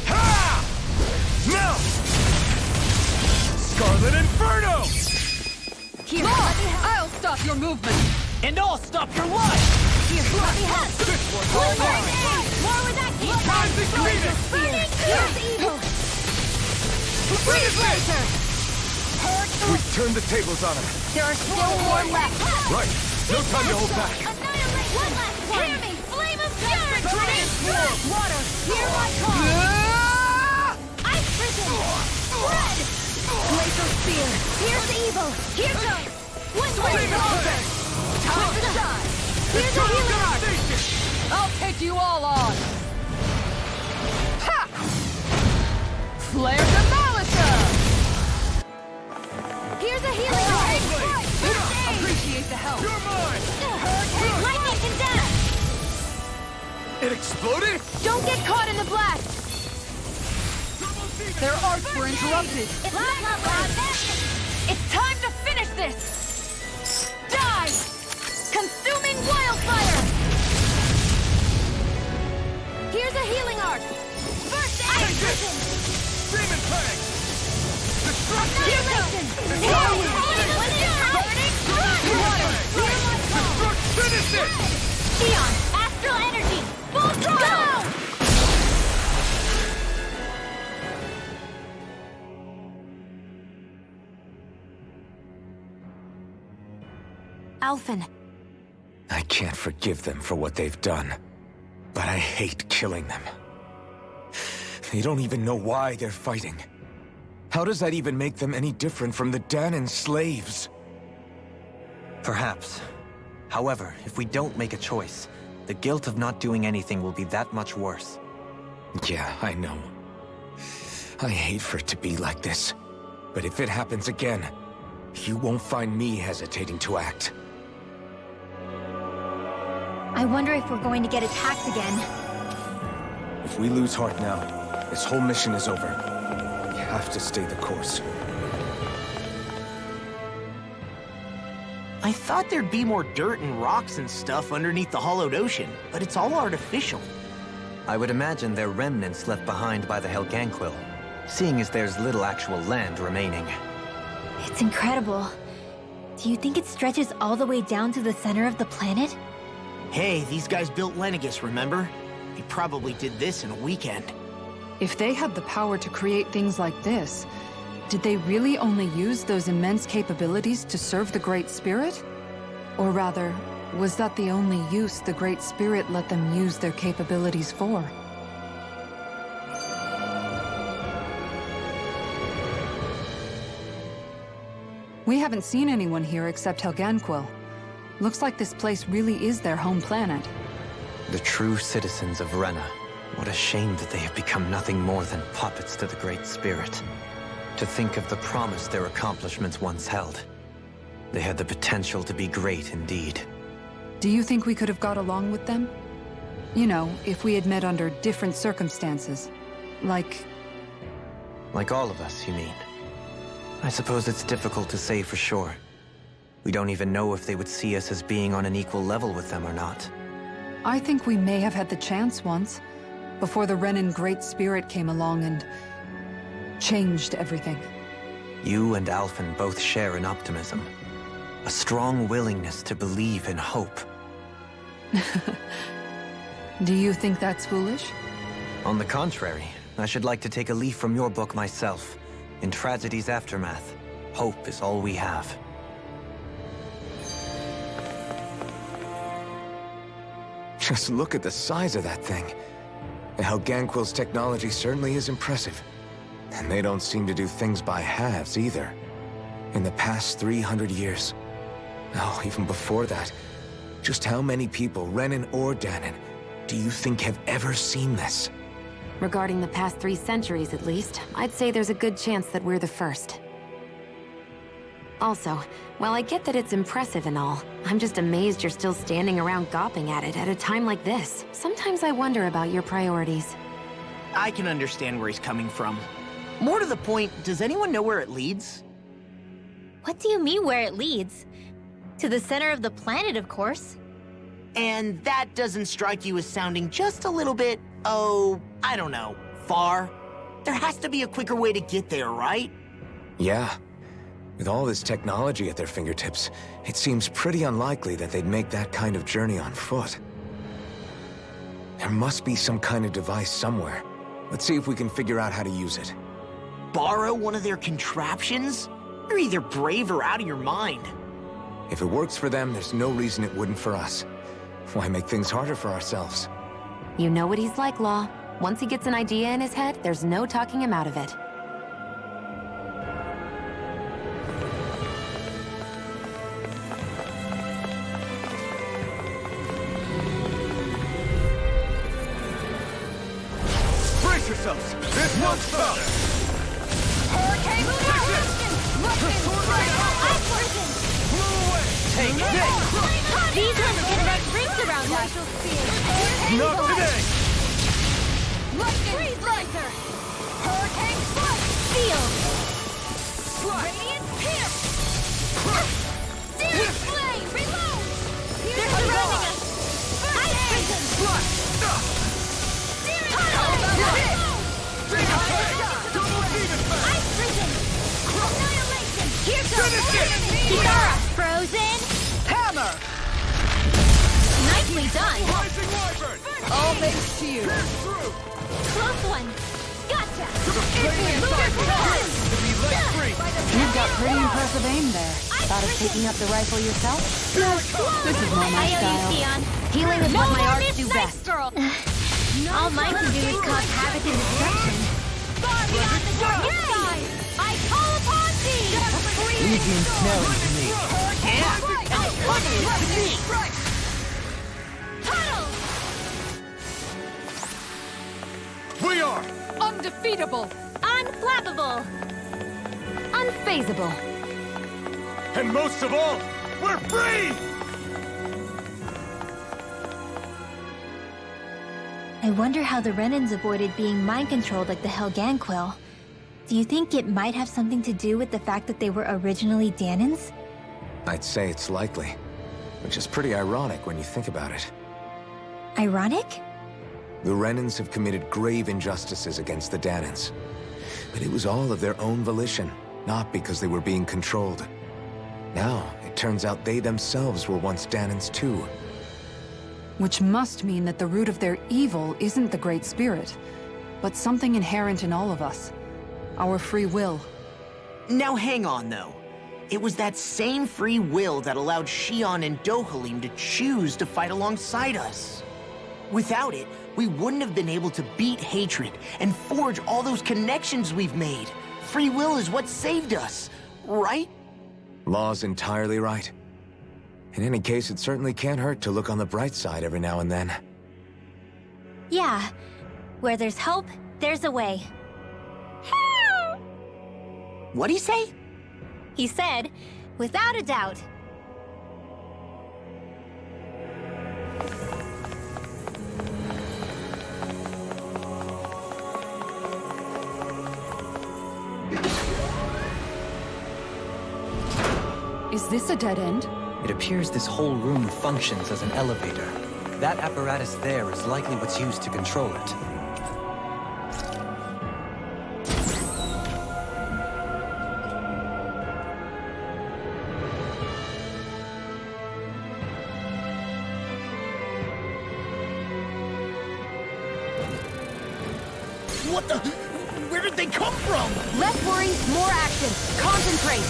Ha! Now! Scarlet Inferno! Here, I'll stop your movement! And I'll stop your life! Here, let me help! More where that came from! Rising Phoenix! Burning here's evil! Freeze laser! We've turned the tables on him. There are still more left! Right. No time to hold back. Annihilate one last one! Hear me! Flame of fury! Water! Hear my call! Ice prison! Red! Laser spear! Here's evil! Here goes! One way! Time to shine! Here's a healing arc! I'll take you all on! Ha! Flare Demolition! Here's a healing arc! Appreciate the help! You're mine! Lightning can dash! It exploded? Don't get caught in the blast! Their arts were interrupted! It's time to finish this! Die! Consuming wildfire! Here's a healing arc! First aid! Demon Fang! Annihilation! Finish it! Eon! Astral energy! Full throttle! Go! Alphen. I can't forgive them for what they've done, but I hate killing them. They don't even know why they're fighting. How does that even make them any different from the Danon slaves? Perhaps. However, if we don't make a choice, the guilt of not doing anything will be that much worse. Yeah, I know. I hate for it to be like this. But if it happens again, you won't find me hesitating to act. I wonder if we're going to get attacked again. If we lose heart now, this whole mission is over. We have to stay the course. I thought there'd be more dirt and rocks and stuff underneath the hollowed ocean, but it's all artificial. I would imagine they're remnants left behind by the Helganquil, seeing as there's little actual land remaining. It's incredible. Do you think it stretches all the way down to the center of the planet? Hey, these guys built Lenegis, remember? They probably did this in a weekend. If they had the power to create things like this, did they really only use those immense capabilities to serve the Great Spirit? Or rather, was that the only use the Great Spirit let them use their capabilities for? We haven't seen anyone here except Helganquil. Looks like this place really is their home planet. The true citizens of Rena. What a shame that they have become nothing more than puppets to the Great Spirit. To think of the promise their accomplishments once held. They had the potential to be great indeed. Do you think we could have got along with them? You know, if we had met under different circumstances. Like all of us, you mean? I suppose it's difficult to say for sure. We don't even know if they would see us as being on an equal level with them or not. I think we may have had the chance once, before the Renan Great Spirit came along and changed everything. You and Alphen both share an optimism. A strong willingness to believe in hope. Do you think that's foolish? On the contrary, I should like to take a leaf from your book myself. In tragedy's aftermath, hope is all we have. Just look at the size of that thing. The Helganquil's technology certainly is impressive. And they don't seem to do things by halves either. In the past 300 years, oh, even before that, just how many people, Renan or Danon, do you think have ever seen this? Regarding the past 3 centuries at least, I'd say there's a good chance that we're the first. Also, while I get that it's impressive and all, I'm just amazed you're still standing around gawping at it at a time like this. Sometimes I wonder about your priorities. I can understand where he's coming from. More to the point, does anyone know where it leads? What do you mean where it leads? To the center of the planet, of course. And that doesn't strike you as sounding just a little bit, oh, I don't know, far? There has to be a quicker way to get there, right? Yeah. With all this technology at their fingertips, it seems pretty unlikely that they'd make that kind of journey on foot. There must be some kind of device somewhere. Let's see if we can figure out how to use it. Borrow one of their contraptions? You're either brave or out of your mind. If it works for them, there's no reason it wouldn't for us. Why make things harder for ourselves? You know what he's like, Law. Once he gets an idea in his head, there's no talking him out of it. Brace yourselves! This one's stop! Hurricane Take this! These ones can run rings around us. Not today! Freeze laser! Hurricane Slug! Field! Radiant Pierce! Searing Flame! Reload! They're surrounding us! Ice Prison! Searing Flame! Ice Prison! Annihilation! Here goes! Kitara! Frozen! Hammer! Nicely done! All thanks to you. Close one! Gotcha! You've got pretty impressive aim there. Thought of picking up the rifle yourself? This is more my style. Healing is what my arts do best. Girl. All mine can do is cause havoc and destruction. Far beyond the darkest side, I call upon thee! Easy and smelly to me. We are! Undefeatable! Unflappable! Unfazable. And most of all, we're free! I wonder how the Renans avoided being mind-controlled like the Helganquil. Do you think it might have something to do with the fact that they were originally Danans? I'd say it's likely. Which is pretty ironic when you think about it. Ironic? The Renans have committed grave injustices against the Danans. But it was all of their own volition, not because they were being controlled. Now, it turns out they themselves were once Danans too. Which must mean that the root of their evil isn't the Great Spirit, but something inherent in all of us. Our free will. Now hang on, though. It was that same free will that allowed Xion and Dohalim to choose to fight alongside us. Without it, we wouldn't have been able to beat hatred and forge all those connections we've made. Free will is what saved us, right? Law's entirely right. In any case, it certainly can't hurt to look on the bright side every now and then. Yeah. Where there's hope, there's a way. What'd he say? He said, without a doubt. Is this a dead end? It appears this whole room functions as an elevator. That apparatus there is likely what's used to control it. What the? Where did they come from? Less worry, more action. Concentrate.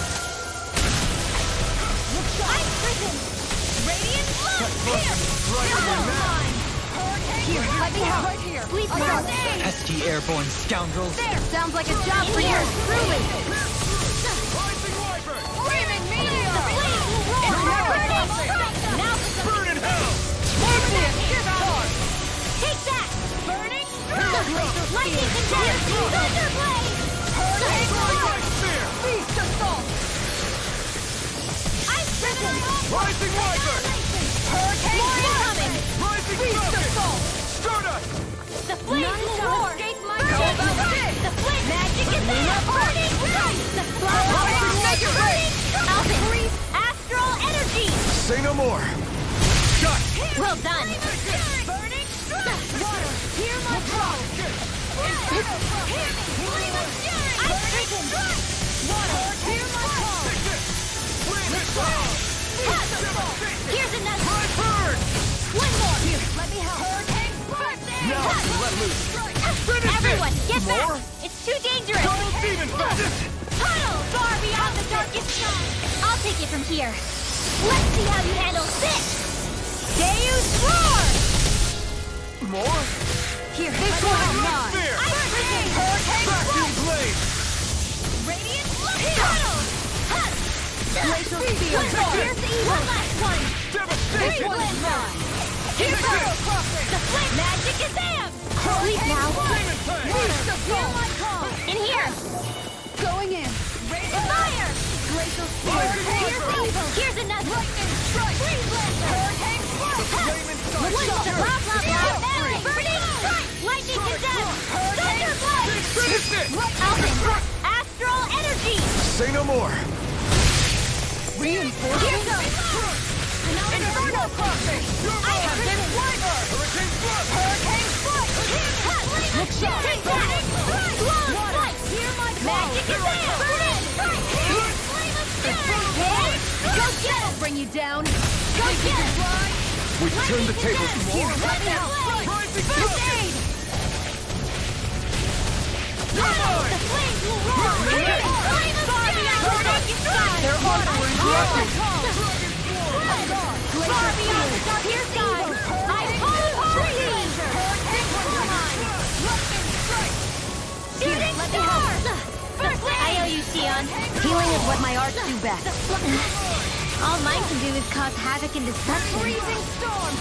Ice prison! Radiant blood! Here, let me help. Right here. Please no. Pesky airborne scoundrels! There, sounds like a job for yours truly. Flaming meteor! The flames will roar! Now for some... Burn in hell! Take that! Burning strike! Lightning condemned! Thunderblade! Hurricane Blast! Beast assault! Ice prison! Rising Wyvern! Hurricane incoming! Rising Beast Falcon! assault! Stardust! The flames will roar! escape my Burning control. strike! The flame magic is there! Burning strike! The flower magic! Burning strike! Alvin! Astral energy! Say no more! Shut! Well done! Burning strike! Water! Hear my call! Hear me! Flame of fury! Ice prison! Water! Hear my call! Here's another! One more! Here, let me help! Hurricane Blast! Now I can let loose! Everyone, get back! It's too dangerous! Double Demon Blast! Tunnel far beyond the darkest sky! I'll take it from here. Let's see how you handle this! Deus Roar! More? Here, this one's mine! Spear! Ice prison! Hurricane Vacuum Blast! Blade! Radiant Tunnel! Glacial Steel! Here's the evil! One last one! Devastation! This one's mine! Here goes! The flame magic is them! Sleep now! Demon Fang! Hear my call! In here! Going in. Fire! Glacial Steel! Here's the evil! Here's another! Lightning Strike! Freeze Blaster! Hurricane Blast! One more! Blah, blah, blah! Burning Strike! Lightning Condemned! Thunderblade! Finish it! Alvin! Astral Energy! Say no more! Here goes! Inferno Crossing! I have been Wyvern! Hurricane Thrust! Hurricane Strike! Look sharp! Take that! Long Strike! Hear my call! Magic is there! Burning Strike! Flame of Fury! Go get it! Bring you down! Go get it! We've turned the tables. Here, let me help! Rising First Falcon! aid! Far beyond the darkest side, I call upon thee! Shooting star! First I owe you, Sion. Healing is what my arts do best. All mine can do is cause havoc and destruction. Freezing storm!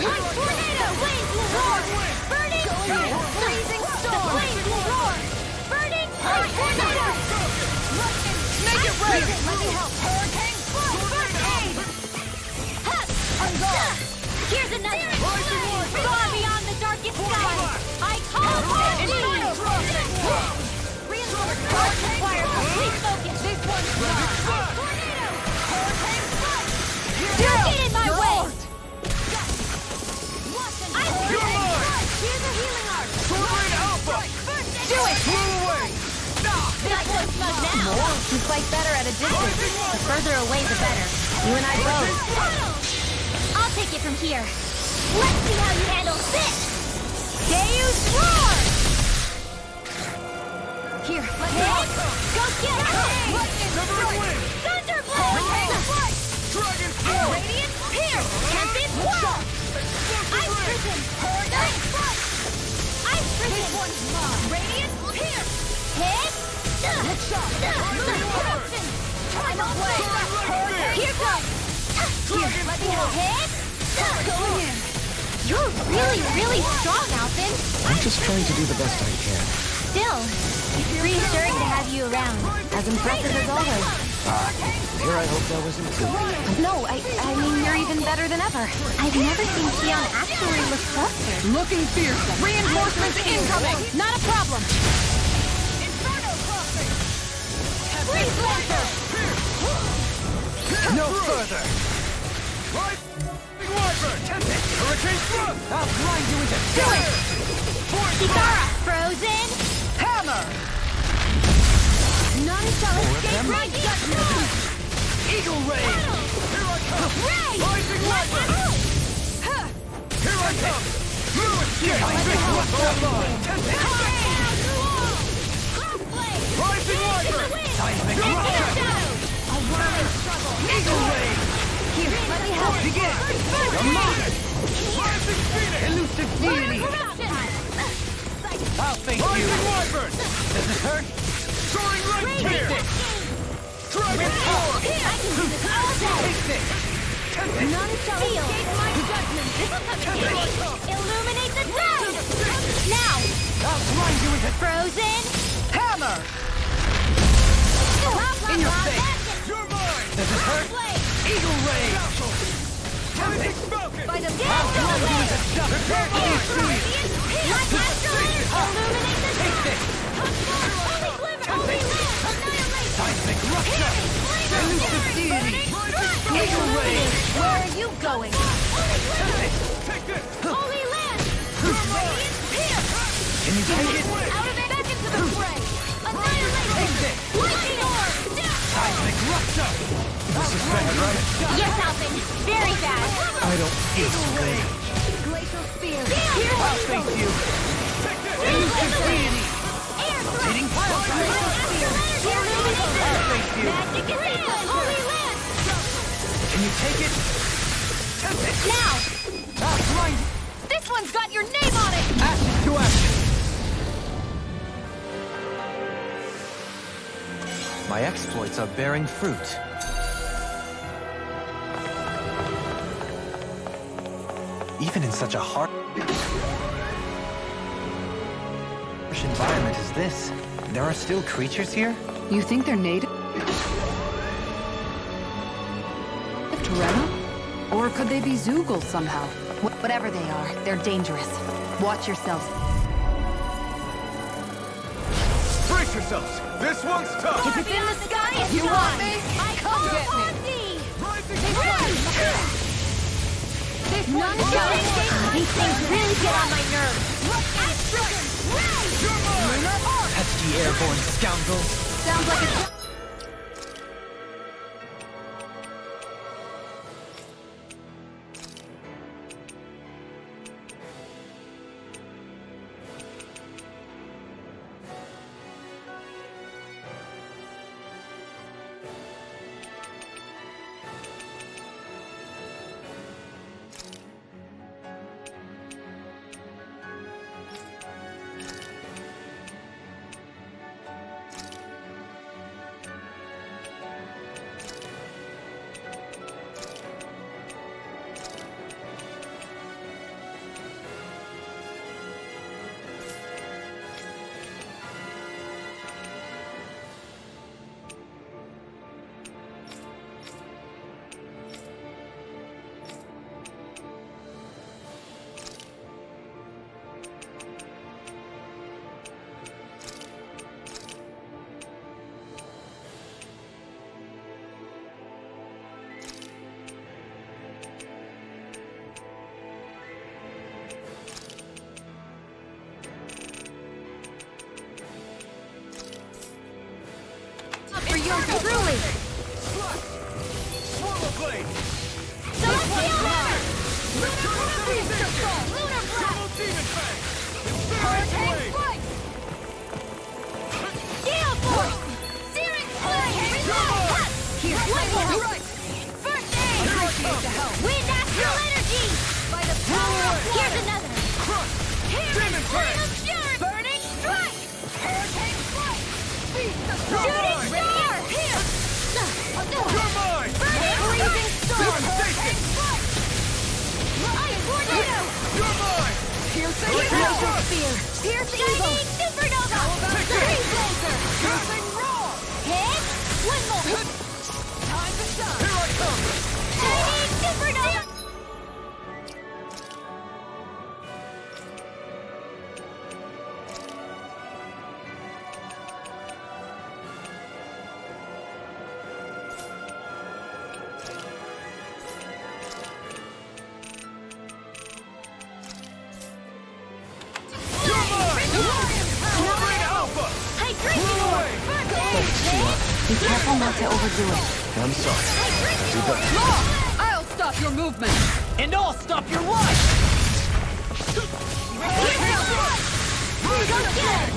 One tornado! Flames will roar! Burning strike! Freezing storm! The flames will roar! Burning tornado! Make it rain! Let me help! Hurricane! First aid! I'm gone! Here's another! Far beyond the darkest sky! I call upon thee! Reinforcements require complete focus! This one's mine! Tornado! Hurricane strike! Don't get in my way! You're mine! Here's a healing arc! Tornado Alpha! Do it! Move away! Not so smug now! You fight better at a distance. The further away, the better. You and I both. I'll take it from here. Let's see how you handle this! Deus Roar! Here, let me Hit! help! Go get it! Severing wind! Thunderblade! Dragon Storm! Radiant Pierce! Tempest Wall! I've risen! Hurricane Strike! I've risen! This one's mine! Radiant Pierce! Hit! Corruption! I'm away! Hurricane! Here goes! Dragon Let me Storm! hit! Going in! You're really strong, Alvin! I'm just trying to do the best I can. Still, it's reassuring to have you around. As impressive as always. Here I hope that wasn't too. No, I mean, you're even better than ever. I've never seen Sion actually look flustered. Looking fierce. Reinforcements incoming! Not a problem. Inferno crossing! Freeze Lancer! No further! Right! Wyvern! Hurricane Thrust! I'll grind you into Do it! Kitara! Frozen! Hammer! None shall escape my judgment! Eagle Ray! Here I come! Ray! Rising Wyvern! Here I come! You escape! Crossblade! Rising Wyvern! Seismic shadows! A worm in struggle! Eagle Ray! Here, let me help! Begin! You're mine! Rising Phoenix! Elusive deity! Corruption! I'll face you! Rising Wyvern! Does it hurt? Soaring Light Tear! Dragon I Storm! can do this all day! Take this! None shall escape my judgment! This'll come in handy! Illuminate the tide! Now! I'll grind you into Frozen! Hammer! In your face! You're mine! Does it hurt? Eagle Ray! Rising Falcon! By the dance away! Prepare to be seized! Like Astrolus! Illuminate the Take tide! this! Holy glimmer! Holy lamp! Annihilation! Seismic rupture! Elusive deity! Eagle Ray! Where are you going? Holy glimmer! Take this! Holy lamp! Radiant pierce! Can you take it? Out of it! Back into the fray! Annihilation! Lightning orb! Seismic rupture! This is bad, right? Yes, Alvin! Very bad! I don't feel so good. Glacial spear! I'll face you! Elusive deity! Air thrust! Hitting pile drive! I'll face you! Magic is equal! Holy lamp! Can you take it? Now! I'll grind you! This one's got your name on it! Ashes to ashes! My exploits are bearing fruit. Even in such a harsh environment as this, there are still creatures here? You think they're native to Rena? Or could they be Zoogle somehow? Whatever they are, they're dangerous. Watch yourselves. Brace yourselves! This one's tough! If it's in the sky, it's You want me? I Come call get me. upon thee! Rising None shall escape! These things really get on my nerves! Pesky airborne scoundrels! Sounds like a... Truly! Swallow blade! Celestial Hammer! Double demon fang! Hurricane Strike! Gale Force! Searing Flame! Here, let me help! First aid! Appreciate the help! Wind Astral Energy! By the power of water! Here's another! Crush! Here's Demon fang! Flame of Fury! Burning Strike! Hurricane Strike! Shooting Star! Here! You're mine! Burning Storm! Devastation! Ice Tornado! You're mine! Piercing Evil! Spear! Piercing Evil! Supernova! Freeze Laser! Piercing Roar! Hit! One more! Time to shine! Here I come! Shining Supernova! You're mine! Rena Alpha! Hydration Orb! Be careful not to overdo it. I'm sorry. Hydration Orb! I'll stop your movement! And I'll stop your life! Go get it!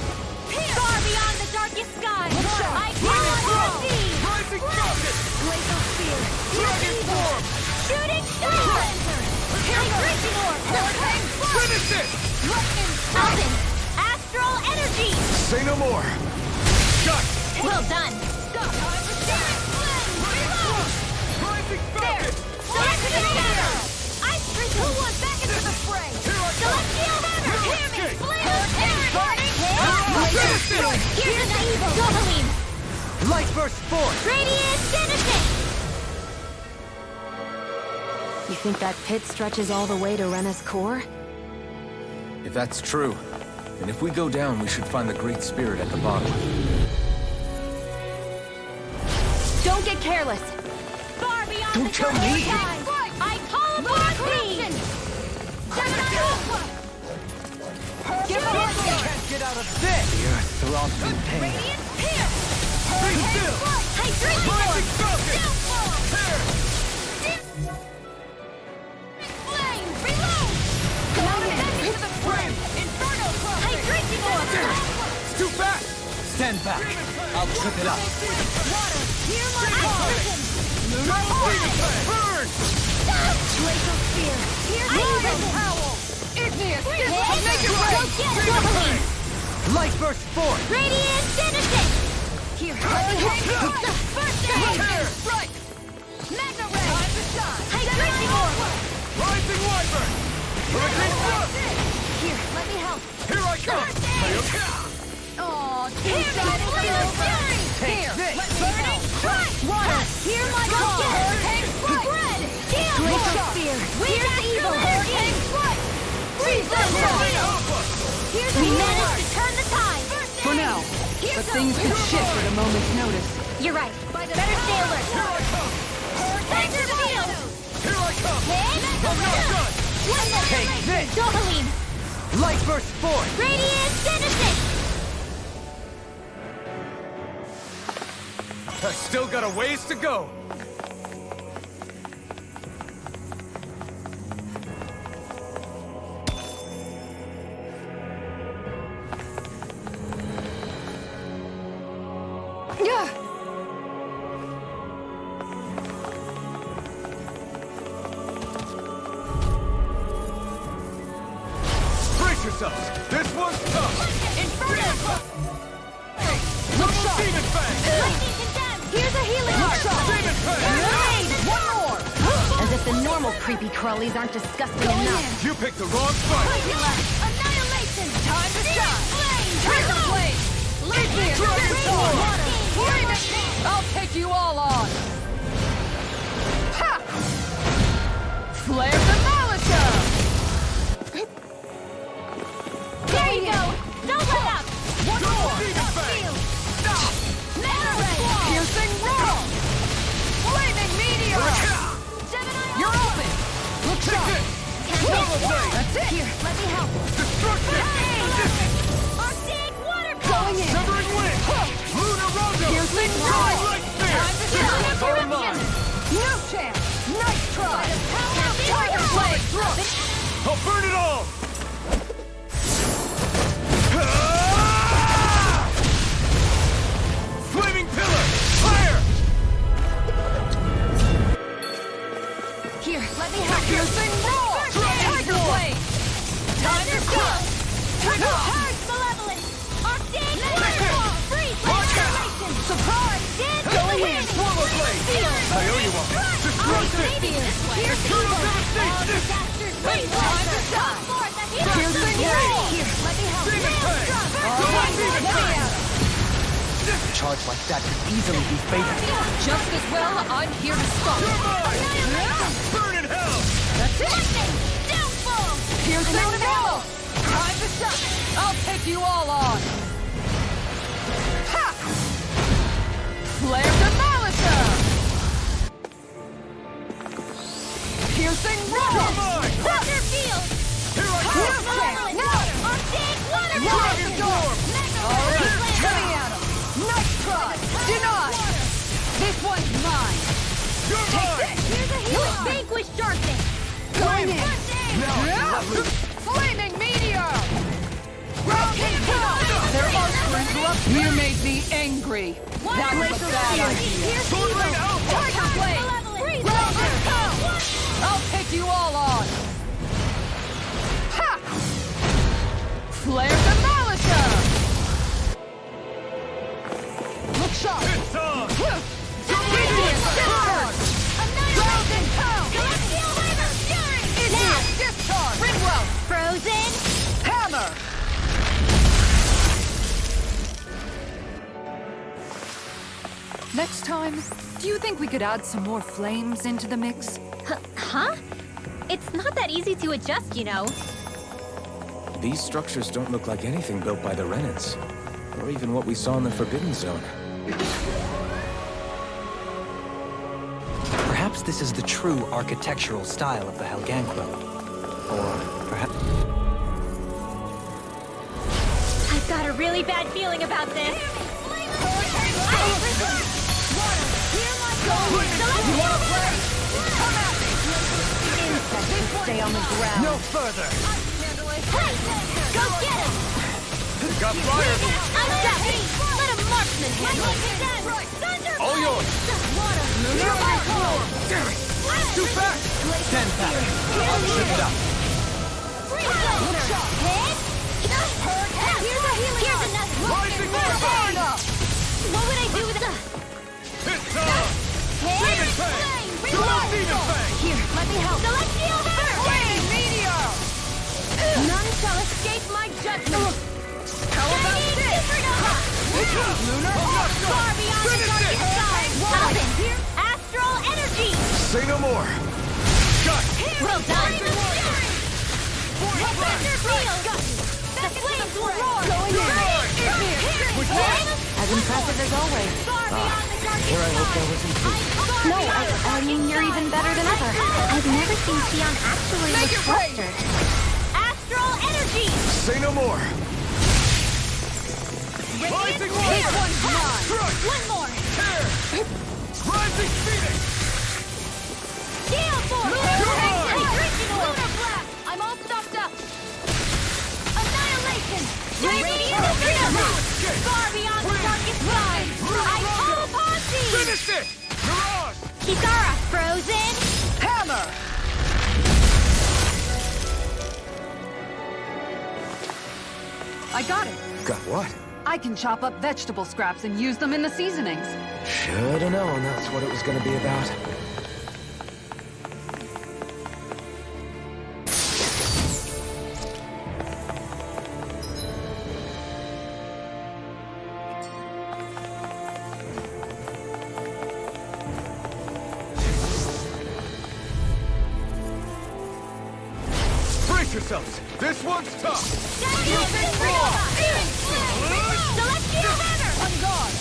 Far beyond the darkest sky! I cannot proceed! Rising Falcon! Laser Spear! Dragon form! Shooting Star! Hydration Orb! Finish it! Lightning Fountain! Astral Energy! Say no more. Shut! Well done! Stop! Rising Falcon! Celestial Hammer! Ice Crystal! Who wants back into the fray? Celestial Hammer! Hear me! Flame of Fury! Finish it! Here's an evil! Doubling! Light burst forth! Radiant Genesis! You think that pit stretches all the way to Rena's core? If that's true, then if we go down, we should find the Great Spirit at the bottom. Don't get careless! Far beyond Don't the tell darkest me. sky! I call upon thee! Gemini Alpha! Can't get out of this! The earth throbs in pain. Radiant Pierce! Stay still! Hydration Orb! Rising Falcon! Downfall! Here! Flame! Reload! Come back into the frame! Inferno Crossing! Hydration Orb! It's too fast! Stand back! I'll trip it up. Water! Hear my call! Burn! Laser Spear! Hear my howl! Igneous! Make it right! Doubling! Light burst forth! Radiant Genesis! Here, let me help! First aid! Strike! Magna Ray! Hydration Orb! Rising Wyvern! Hurricane Thrust! Here, let me help! Here I come! Oh, here's my Flame of Fury! Here, this. let me help! Water, hear my call! Hurricane Strike! Bread! Steel! Laser Spear! Here's the evil! Hurricane Strike! Freeze Here's we managed to turn the tide! For now. But things could shift at a moment's notice. You're right. Better stay alert. Hurricane Field! Here I come! Take this! Doubling! Light burst forth! Radiant Genesis! I've still got a ways to go. Brace yourselves! This one's tough! Inferno! Demon Fang! Lightning condemned! Here's a healing heart! Demon Fang! One more! As if the normal creepy crawlies aren't disgusting enough. You picked the wrong fight! Annihilation! Time to shine! Triple Blade! Dragon Sword! I'll take you all on! Ha! Flare the Malika! There you go! Don't let up! One more! Demon Fang! Mana Ray! Piercing roar! Flaming meteor! Gemini! You're open! Look sharp! Double Blade! That's it! Here, let me help! Destruction! Arctic Water Going in! Severing Wind! Lunar Rondo! Piercing Drawing roar! Light Spear! Piercing evil! All disasters bring disaster! Come forth and heal! Piercing evil! Here, let me help! Demon Fang! Demon Fang! A charge like that could easily be fatal. Just as well, I'm here to stop. You're mine! Burn in hell! That's it! Lightning! Downfall! Piercing evil! Time to shut! I'll take you all on! Ha! Flare Demolition! Piercing rock! Thunder Field! Here I come! No! Our big water Dragon Storm! All right, coming at him! Nice try! Denied! This one's mine! You're mine! Here's a healing! Vanquish darkness! Going in! Now, Flaming meteor! There are screws. You made me angry. That was a bad idea. Sword Rain out! Tiger Blade! I'll take you all on! Ha! Flare Demolisher! Look sharp! It's on! Frozen Cone! Now! Discharge! Ringwell! Frozen! Hammer! Next time, do you think we could add some more flames into the mix? Huh? It's not that easy to adjust, you know. These structures don't look like anything built by the Renans, or even what we saw in the Forbidden Zone. Perhaps this is the true architectural style of the Helganquil. Or perhaps... I've got a really bad feeling about this. Stay on the ground. No further! Hey! Go get him! Got fire! Unstuck! Let a marksman handle it! Thunder! All yours! Damn it! Too fast! 10 packs. Ship it up. Here's another! Rising Wyvern! What would I do with the... It's on! Demon Fang! Demon Fang! Here, let me help. Celestial Flame meteor! None shall escape my judgment. How about this? Lunar Far beyond the Finish darkest it! sky. Robin, astral energy. Say no more! Got Well done. Voice Thunder field. The flames will roar. You're mine! As impressive as always. Far beyond the darkest Here I hope there was No, I mean, you're even better than ever. I've never seen Xion actually Make look it rain! flustered. Astral energy. Say no more! Rising This Wyvern! one's mine! Crush! One more. Tear! Rising Phoenix! Gale force. You're mine! Lunar blast. I'm all stuffed up. Annihilation. Radiant freedom. No escape! Far beyond the darkest sky. I call upon thee. Finish it! Mirage! Kisara, frozen. Hammer! I got it. Got what? I can chop up vegetable scraps and use them in the seasonings. Should've known that's what it was gonna be about. Brace yourselves! This one's tough! Celestial hammer. On guard!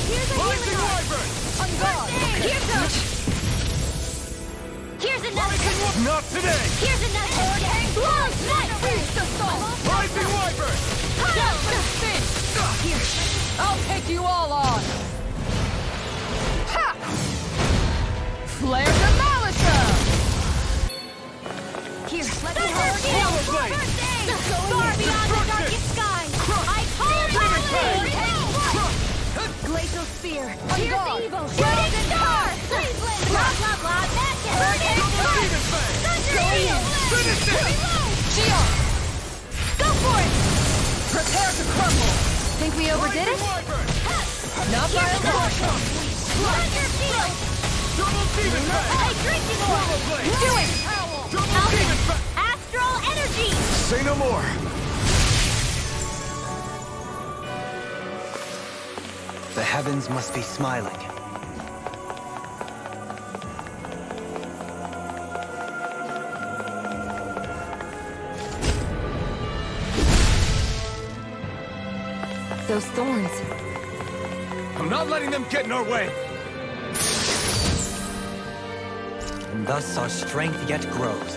Here's a Rising healing orb. Wyvern! On guard! Here's another. Not today! Here's another. Long night. Rising Wyvern! Spin! Here! I'll take you all on! Ha! Flare Demolisher! Here, let me help. Far beyond the darkest sky. I call upon thee. Glacial spear. Here's guard. evil. Shooting star. Blah blah blah. Magic. Demon Fang! Thunder field. Finish it! Xion! Go for it. Prepare to crumble! Think we overdid it? Wyvern! Not by a lot! Thunder field. Double demon blade! Hey, drinking orb! Double blade! Do it! Double Alchemy! demon blade! Astral energy! Say no more! The heavens must be smiling. Those thorns. I'm not letting them get in our way! And thus our strength yet grows.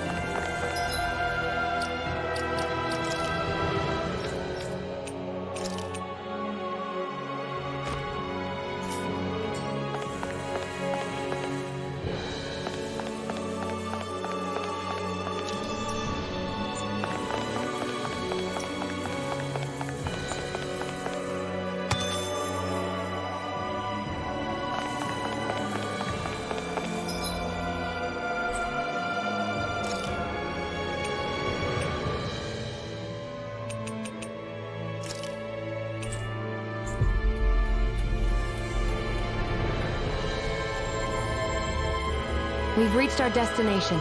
We've reached our destination.